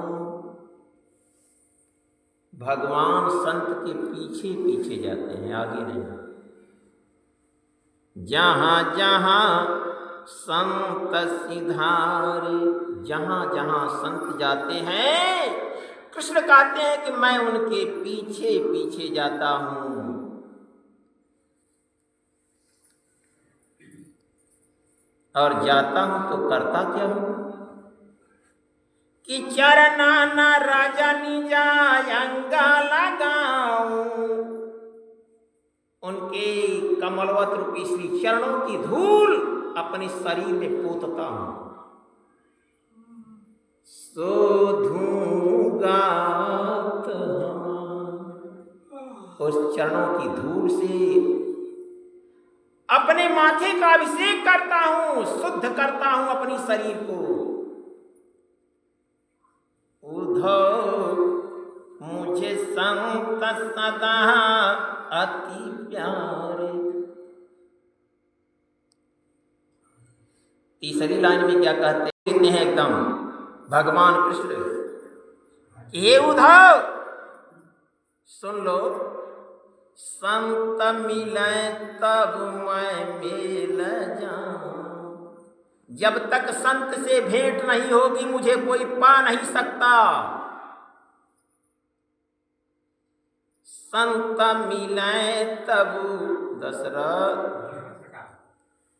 भगवान संत के पीछे पीछे जाते हैं, आगे नहीं। जहाँ जहाँ संत सिधारे, जहाँ जहाँ संत जाते हैं, कृष्ण कहते हैं कि मैं उनके पीछे पीछे जाता हूँ। और जाता हूं तो करता क्या हूं कि चरना रजनी जायंगा लगाऊं। उनके कमलवत रूपी श्री चरणों की धूल अपने शरीर में पोतता हूं। शोधूंगा उस चरणों की धूल से अपने माथे का अभिषेक करता हूं, शुद्ध करता हूं अपनी शरीर को। उद्धव मुझे संत सदा अति प्यारे। तीसरी लाइन में क्या कहते हैं एकदम भगवान कृष्ण, हे उद्धव सुन लो, संत मिले तब मैं मिल जाऊं। जब तक संत से भेंट नहीं होगी मुझे कोई पा नहीं सकता। संत मिले तब दशरथ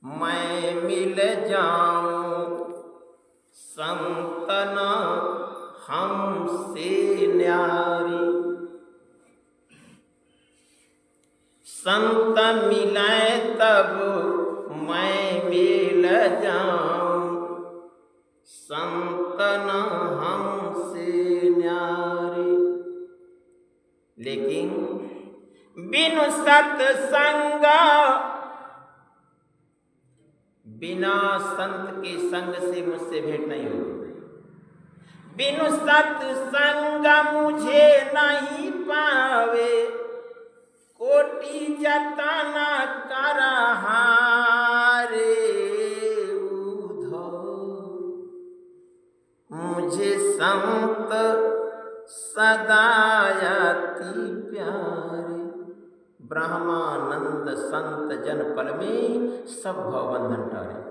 मैं मिल जाऊं। संत न हमसे न्यारी। संत मिले तब मैं मिल जाऊं। संत न हमसे न्यारे। लेकिन बिनु सत्संग, बिना संत के संग से मुझसे भेंट नहीं होगी। बिनु सत्संग मुझे नहीं पावे, कोटि जतन कर हारे। उद्धव मुझे संत सदा अति प्यारे। ब्रह्मानंद संत जन पल में सब भवबंधन टारे।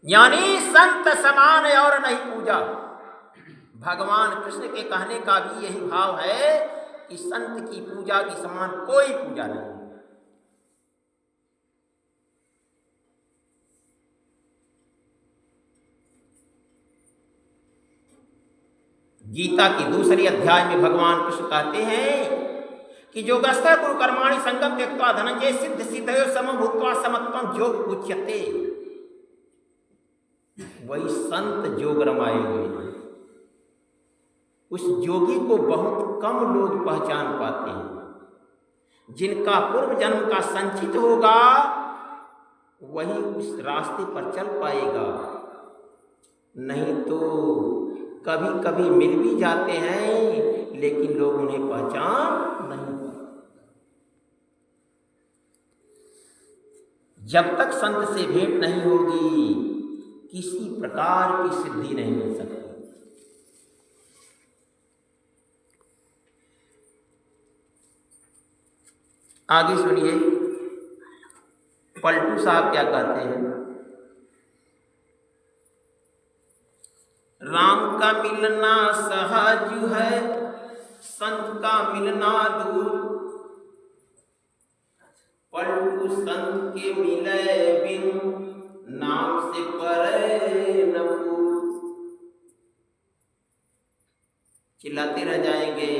यानी संत समान और नहीं पूजा। भगवान कृष्ण के कहने का भी यही भाव है कि संत की पूजा के समान कोई पूजा नहीं। गीता की दूसरी अध्याय में भगवान कृष्ण कहते हैं कि जो गस्ता गुरु कर्माणि संगम त्यक्त्वा धनंजय सिद्ध सिद्धयो समभूत्वा समत्वं योग उच्यते, वही संत जोग रमाए हुए हैं। उस योगी को बहुत कम लोग पहचान पाते हैं। जिनका पूर्व जन्म का संचित होगा वही उस रास्ते पर चल पाएगा, नहीं तो कभी कभी मिल भी जाते हैं लेकिन लोग उन्हें पहचान नहीं पाते। जब तक संत से भेंट नहीं होगी किसी प्रकार की सिद्धि नहीं मिल सकती। आगे सुनिए पलटू साहब क्या कहते हैं। राम का मिलना सहज है, संत का मिलना दूर। पलटू संत के मिले बिन, नाम से परे न फूल। चिल्लाते रह जाएंगे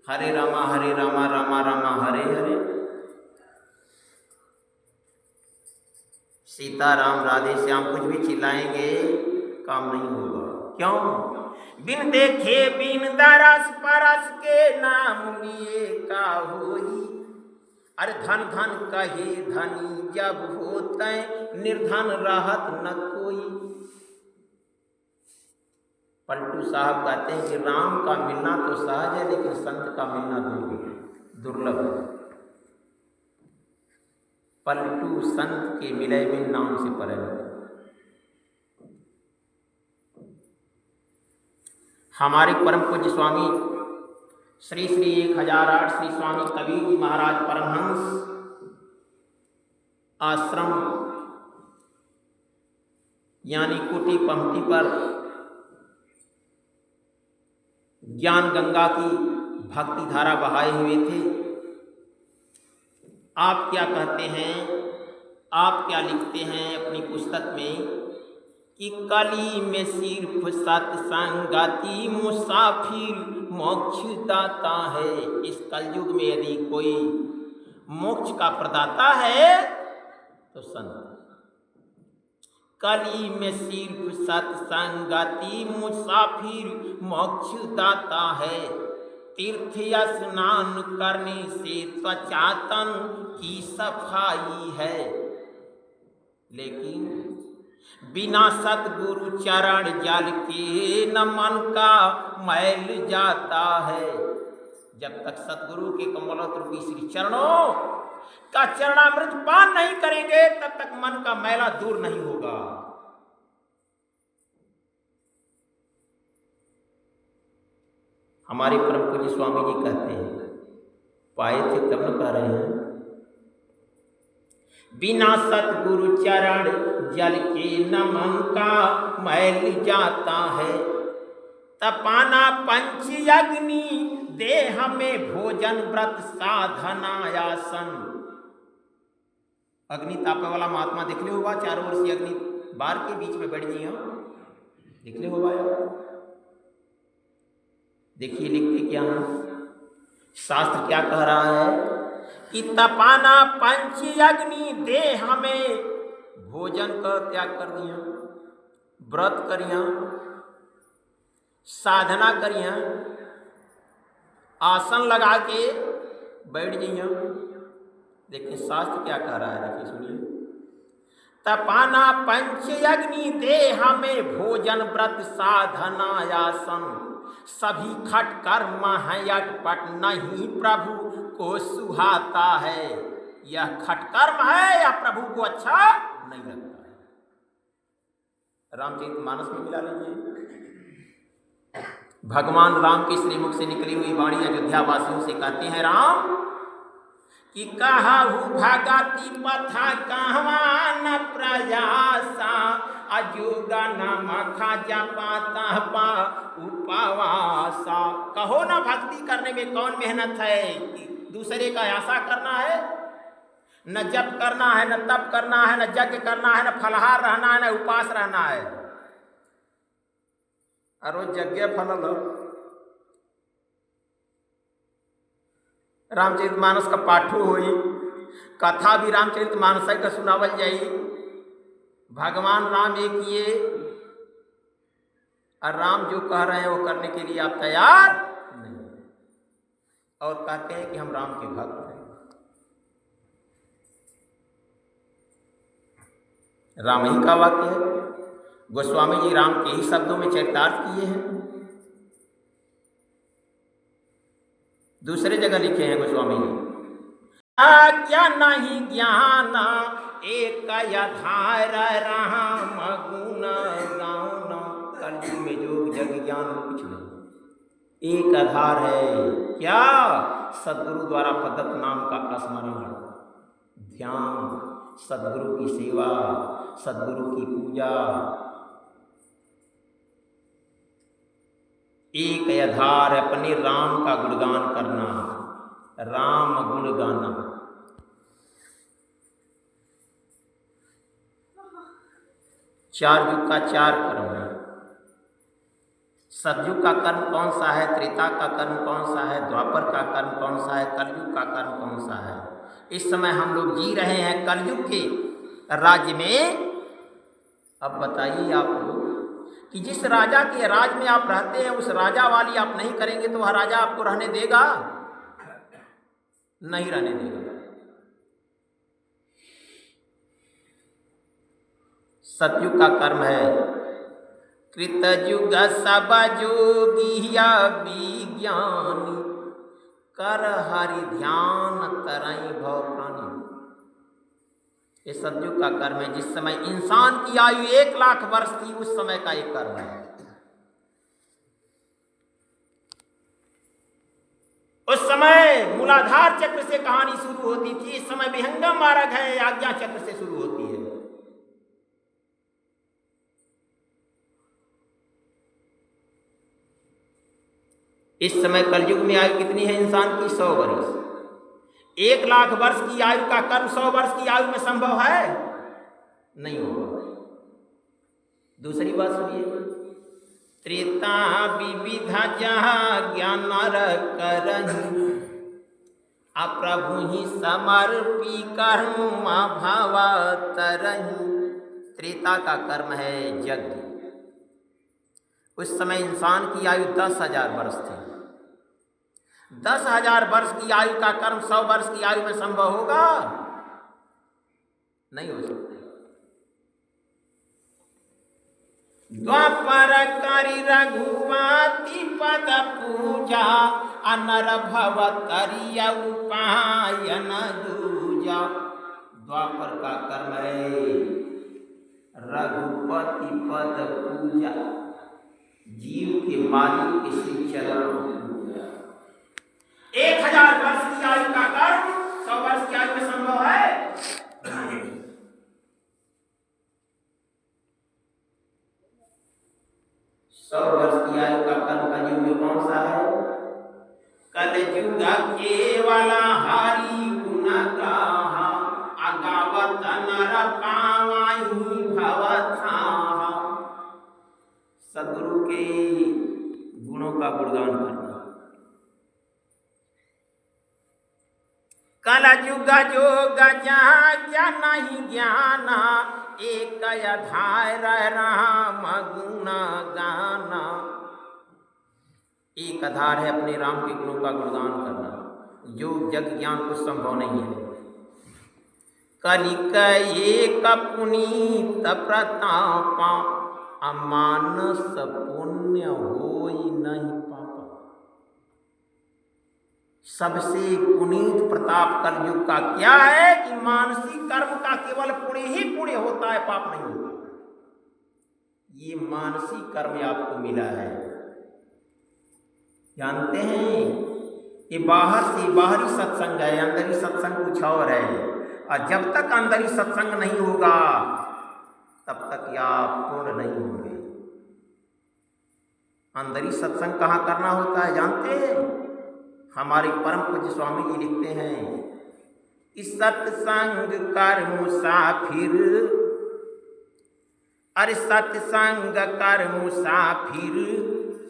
हरे रामा रामा रामा हरे हरे, सीता राम राधे श्याम कुछ भी चिल्लाएंगे काम नहीं होगा। क्यों? बिन देखे बिन दरस परस के नाम लिए का होई। अरे धन धन कहे धनी जब होते निर्धन रहत न कोई। पलटू साहब कहते हैं कि राम का मिलना तो सहज है लेकिन संत का मिलना दुर्लभ है। पलटू संत के मिले बिन नाम से परे न। हमारे परम पूज्य स्वामी श्री श्री 1008 श्री स्वामी कबीर जी महाराज परमहंस आश्रम यानी कुटी पंक्ति पर ज्ञान गंगा की भक्ति धारा बहाए हुए थे। आप क्या कहते हैं, आप क्या लिखते हैं अपनी पुस्तक में कि कली में सिर्फ सत्संगति मुसाफिर मोक्ष दाता है। इस कलयुग में यदि कोई मोक्ष का प्रदाता है तो संत। कली में सिर्फ सत्संगति मुसाफिर मोक्ष दाता है। तीर्थ स्नान करने से त्वचा तन की सफाई है, लेकिन बिना सतगुरु चरण जल के न मन का मैल जाता है। जब तक सतगुरु के कमलों रूपी श्री चरणों का चरणामृत पान नहीं करेंगे तब तक मन का मैला दूर नहीं होगा। हमारे परम पूज्य स्वामी जी कहते हैं, पाए थे तब न कह रहे हैं, बिना सतगुरु चरण जल के न मन का मैल जाता है। तपाना पंच अग्नि देह में भोजन व्रत साधना आसन। अग्नि तापे वाला महात्मा दिखले होगा, चारों ओर से अग्नि बार के बीच में बैठ गई, दिखले होगा। देखिए लिखते क्या है, शास्त्र क्या कह रहा है कि तपाना पंच अग्नि देह में भोजन का त्याग कर दिया, व्रत करिया, साधना करिया, आसन लगा के बैठ जाइया। देखिए शास्त्र क्या कह रहा है, देखिए सुनिए। तपाना पंच अग्नि देह में भोजन व्रत साधना आसन। सभी खट कर्म है अटपट नहीं प्रभु को सुहाता है। यह खट कर्म है या प्रभु को अच्छा नहीं लगता है। रामचरितमानस में मिला लीजिए। भगवान राम के श्रीमुख से निकली हुई वाणी अयोध्या वासियों से कहते हैं, राम कि कहु भगति पथा कहवा न प्रयासा। अजुगा नाम खाजा पाता पा उपवासा। कहो ना भक्ति करने में कौन मेहनत है, दूसरे का आशा करना है, न जप करना है, न तप करना है, न यज्ञ करना है, न फलहार रहना है, न उपास रहना है। अरो यज्ञ फल लो। रामचरितमानस का पाठो होई, कथा भी रामचरितमानस का सुनावल जाई। भगवान राम एक ये, और राम जो कह रहे हैं वो करने के लिए आप तैयार नहीं, और कहते हैं कि हम राम के भक्त हैं। राम ही का वाक्य है। गोस्वामी जी राम के ही शब्दों में चरितार्थ किए हैं, दूसरे जगह लिखे हैं गोस्वामी जी। क्या नहीं ज्ञान एक आधार राम गुण गान। कलयुग में जो जग ज्ञान कुछ नहीं, एक आधार है क्या, सदगुरु द्वारा प्रदत्त नाम का स्मरण, ध्यान, सदगुरु की सेवा, सदगुरु की पूजा। एक आधार अपने राम का गुणगान करना, राम गुण गाना। चार युग का चार कर्म है। सतयुग का कर्म कौन सा है, त्रेता का कर्म कौन सा है, द्वापर का कर्म कौन सा है, कलयुग का कर्म कौन सा है। इस समय हम लोग जी रहे हैं कलयुग के राज्य में। अब बताइए आप लोग कि जिस राजा के राज में आप रहते हैं उस राजा वाली आप नहीं करेंगे तो वह राजा आपको रहने देगा? नहीं रहने देगा। सतयुग का कर्म है कृतयुग सब जोगिया विज्ञानी, कर हरि ध्यान तरई भव प्राणी। ये सतयुग का कर्म है। जिस समय इंसान की आयु 1,00,000 वर्ष थी उस समय का एक कर्म है। उस समय मूलाधार चक्र से कहानी शुरू होती थी, इस समय विहंगम मार्ग है, आज्ञा चक्र से शुरू होती है। इस समय कलयुग में आयु कितनी है इंसान की? 100 वर्ष। 1,00,000 वर्ष की आयु का कर्म 100 वर्ष की आयु में संभव है? नहीं होगा। दूसरी बात सुनिए, त्रेता विविध जहाँ ज्ञान करहि, अप्रभु ही समर्पी कर्म भाव तरहि। त्रेता का कर्म है यज्ञ। उस समय इंसान की आयु 10,000 वर्ष थी। 10,000 वर्ष की आयु का कर्म 100 वर्ष की आयु में संभव होगा? नहीं हो सकता। द्वापर करि रघुपति पद पूजा, अनर भव करिय उपायन दूजा। द्वापर का कर्म है रघुपति पद पूजा, जीव के मालिक के श्री चरणों की पूजा। 1,000 वर्ष की आयु का कर्म 100 वर्ष की आयु में संभव है? 100 वर्ष की आयु का कर्म का युग कौन सा है? कलयुग केवल हरि गुण गाहा, अगावत नर पावहि भवथाहा। सद्गुरु के गुणों का गुणगान करना। कलयुग जोग जहाँ नहीं ज्ञान, एक आधार राम गुण गाना। एक आधार है अपने राम के गुणों का गुणगान करना, जो जग ज्ञान कुछ संभव नहीं है। कलिक एक पुनीत प्रतापा, अमानस पुण्य होई नहीं पापा। सबसे पुनीत प्रताप कलयुग का क्या है कि मानसिक कर्म का केवल पुण्य ही पुण्य होता है, पाप नहीं होता। ये मानसिक कर्म आपको मिला है। जानते हैं कि बाहर से बाहरी सत्संग है, अंदरी सत्संग कुछ और है। और जब तक अंदरी सत्संग नहीं होगा तब तक ये आप पूर्ण नहीं होंगे। अंदर ही सत्संग कहाँ करना होता है जानते हैं? हमारे परम पूज्य स्वामी जी लिखते हैं कि सत्संग कर मुसाफिर, अरे सत्संग कर मुसाफिर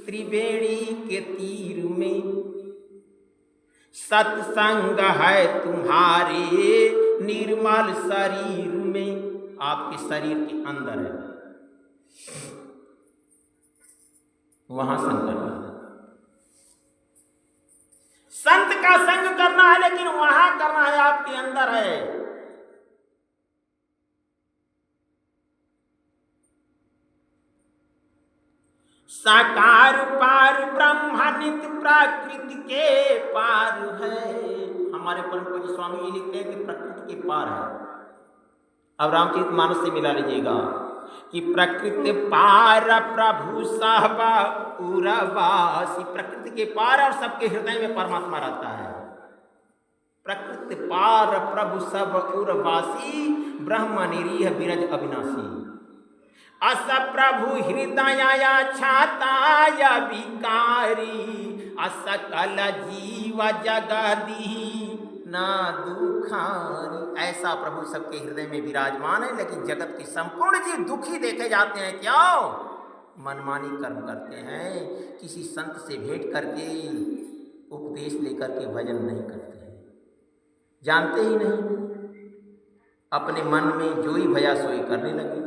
त्रिवेणी के तीर में, सत्संग है तुम्हारे निर्मल शरीर में, आपके शरीर के अंदर है, वहां संग करना है। संत का संग करना है लेकिन वहां करना है, आपके अंदर है। साकार पार ब्रह्म नित्य प्रकृति के पार है। हमारे परम पूज्य स्वामी जी लिखते हैं कि प्रकृति के पार है। अब रामचरितमानस से मिला लीजिएगा कि प्रकृति पार प्रभु साहबा उरवासी, प्रकृति के पार और सबके हृदय में परमात्मा रहता है। प्रकृति पार प्रभु सब उरवासी, ब्रह्म निरीह बिरज अविनाशी, अस प्रभु हृदय छाताय विकारी, असकल जीव जगदी ना दुखारी। ऐसा प्रभु सबके हृदय में विराजमान है, लेकिन जगत के संपूर्ण जीव दुखी देखे जाते हैं। क्यों? मनमानी कर्म करते हैं, किसी संत से भेंट करके उपदेश लेकर के भजन नहीं करते हैं, जानते ही नहीं, अपने मन में जो ही भया सोई करने लगे।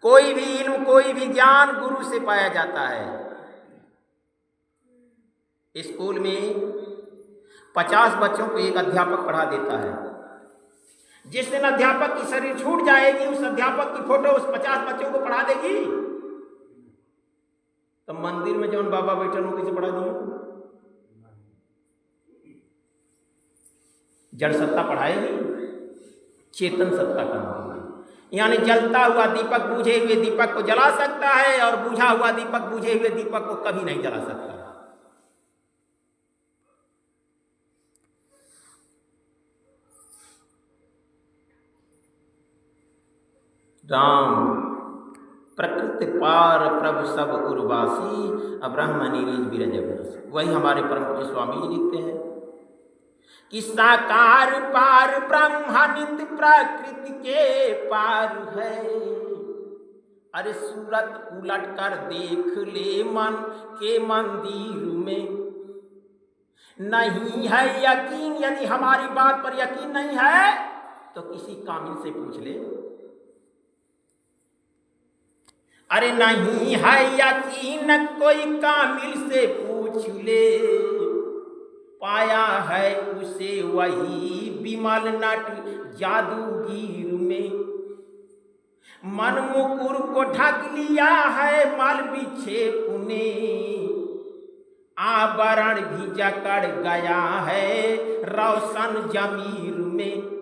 कोई भी इल्म, कोई भी ज्ञान गुरु से पाया जाता है। स्कूल में 50 बच्चों को एक अध्यापक पढ़ा देता है। जिस दिन अध्यापक की शरीर छूट जाएगी, उस अध्यापक की फोटो उस 50 बच्चों को पढ़ा देगी। तो मंदिर में जौन बाबा बैठल हो किसे पढ़ा दिए? जड़ सत्ता पढ़ाएगी, चेतन सत्ता का, यानी जलता हुआ दीपक बुझे हुए दीपक को जला सकता है, और बुझा हुआ दीपक बुझे हुए दीपक को कभी नहीं जला सकता। राम प्रकृति पार प्रभु सब उर्वासी, ब्रह्म निरीज बिरज अविनाशी। वही हमारे परम पूज्य स्वामी जी लिखते हैं कि साकार पार ब्रह्म नित्य प्रकृति के पार है। अरे सूरत उलट कर देख ले मन के मंदिर में, नहीं है यकीन, यदि हमारी बात पर यकीन नहीं है तो किसी कामिल से पूछ ले। अरे नहीं है यकीन, कोई कामिल से पूछ ले, पाया है उसे वही विमल नट जादूगीर में, मन मुकुर को ढक लिया है मल बिछे पुने, आवरण भी जकड़ गया है रोशन जमीर में।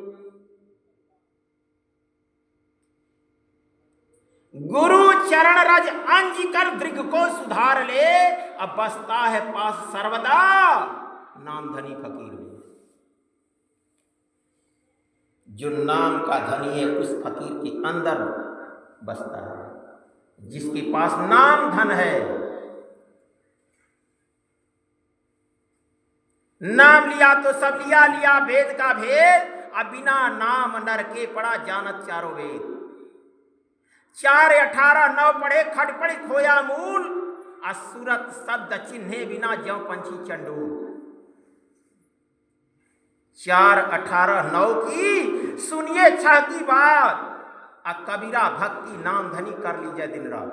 गुरु चरण रज अंज कर दृग को सुधार ले, अब बसता है पास सर्वदा नाम धनी फकीर में। जो नाम का धनी है उस फकीर के अंदर बसता है, जिसके पास नाम धन है। नाम लिया तो सब लिया, लिया वेद का भेद, अब बिना नाम नर के पड़ा जानत चारों वेद। 4 18 9 पढ़े खट पड़ी खोया मूल, असुरत शब्द चिन्हे बिना ज्यों पंछी चंडूल। 4 18 9 की सुनिए छह की बात, कबीरा भक्ति नाम धनी कर लीजिए दिन रात।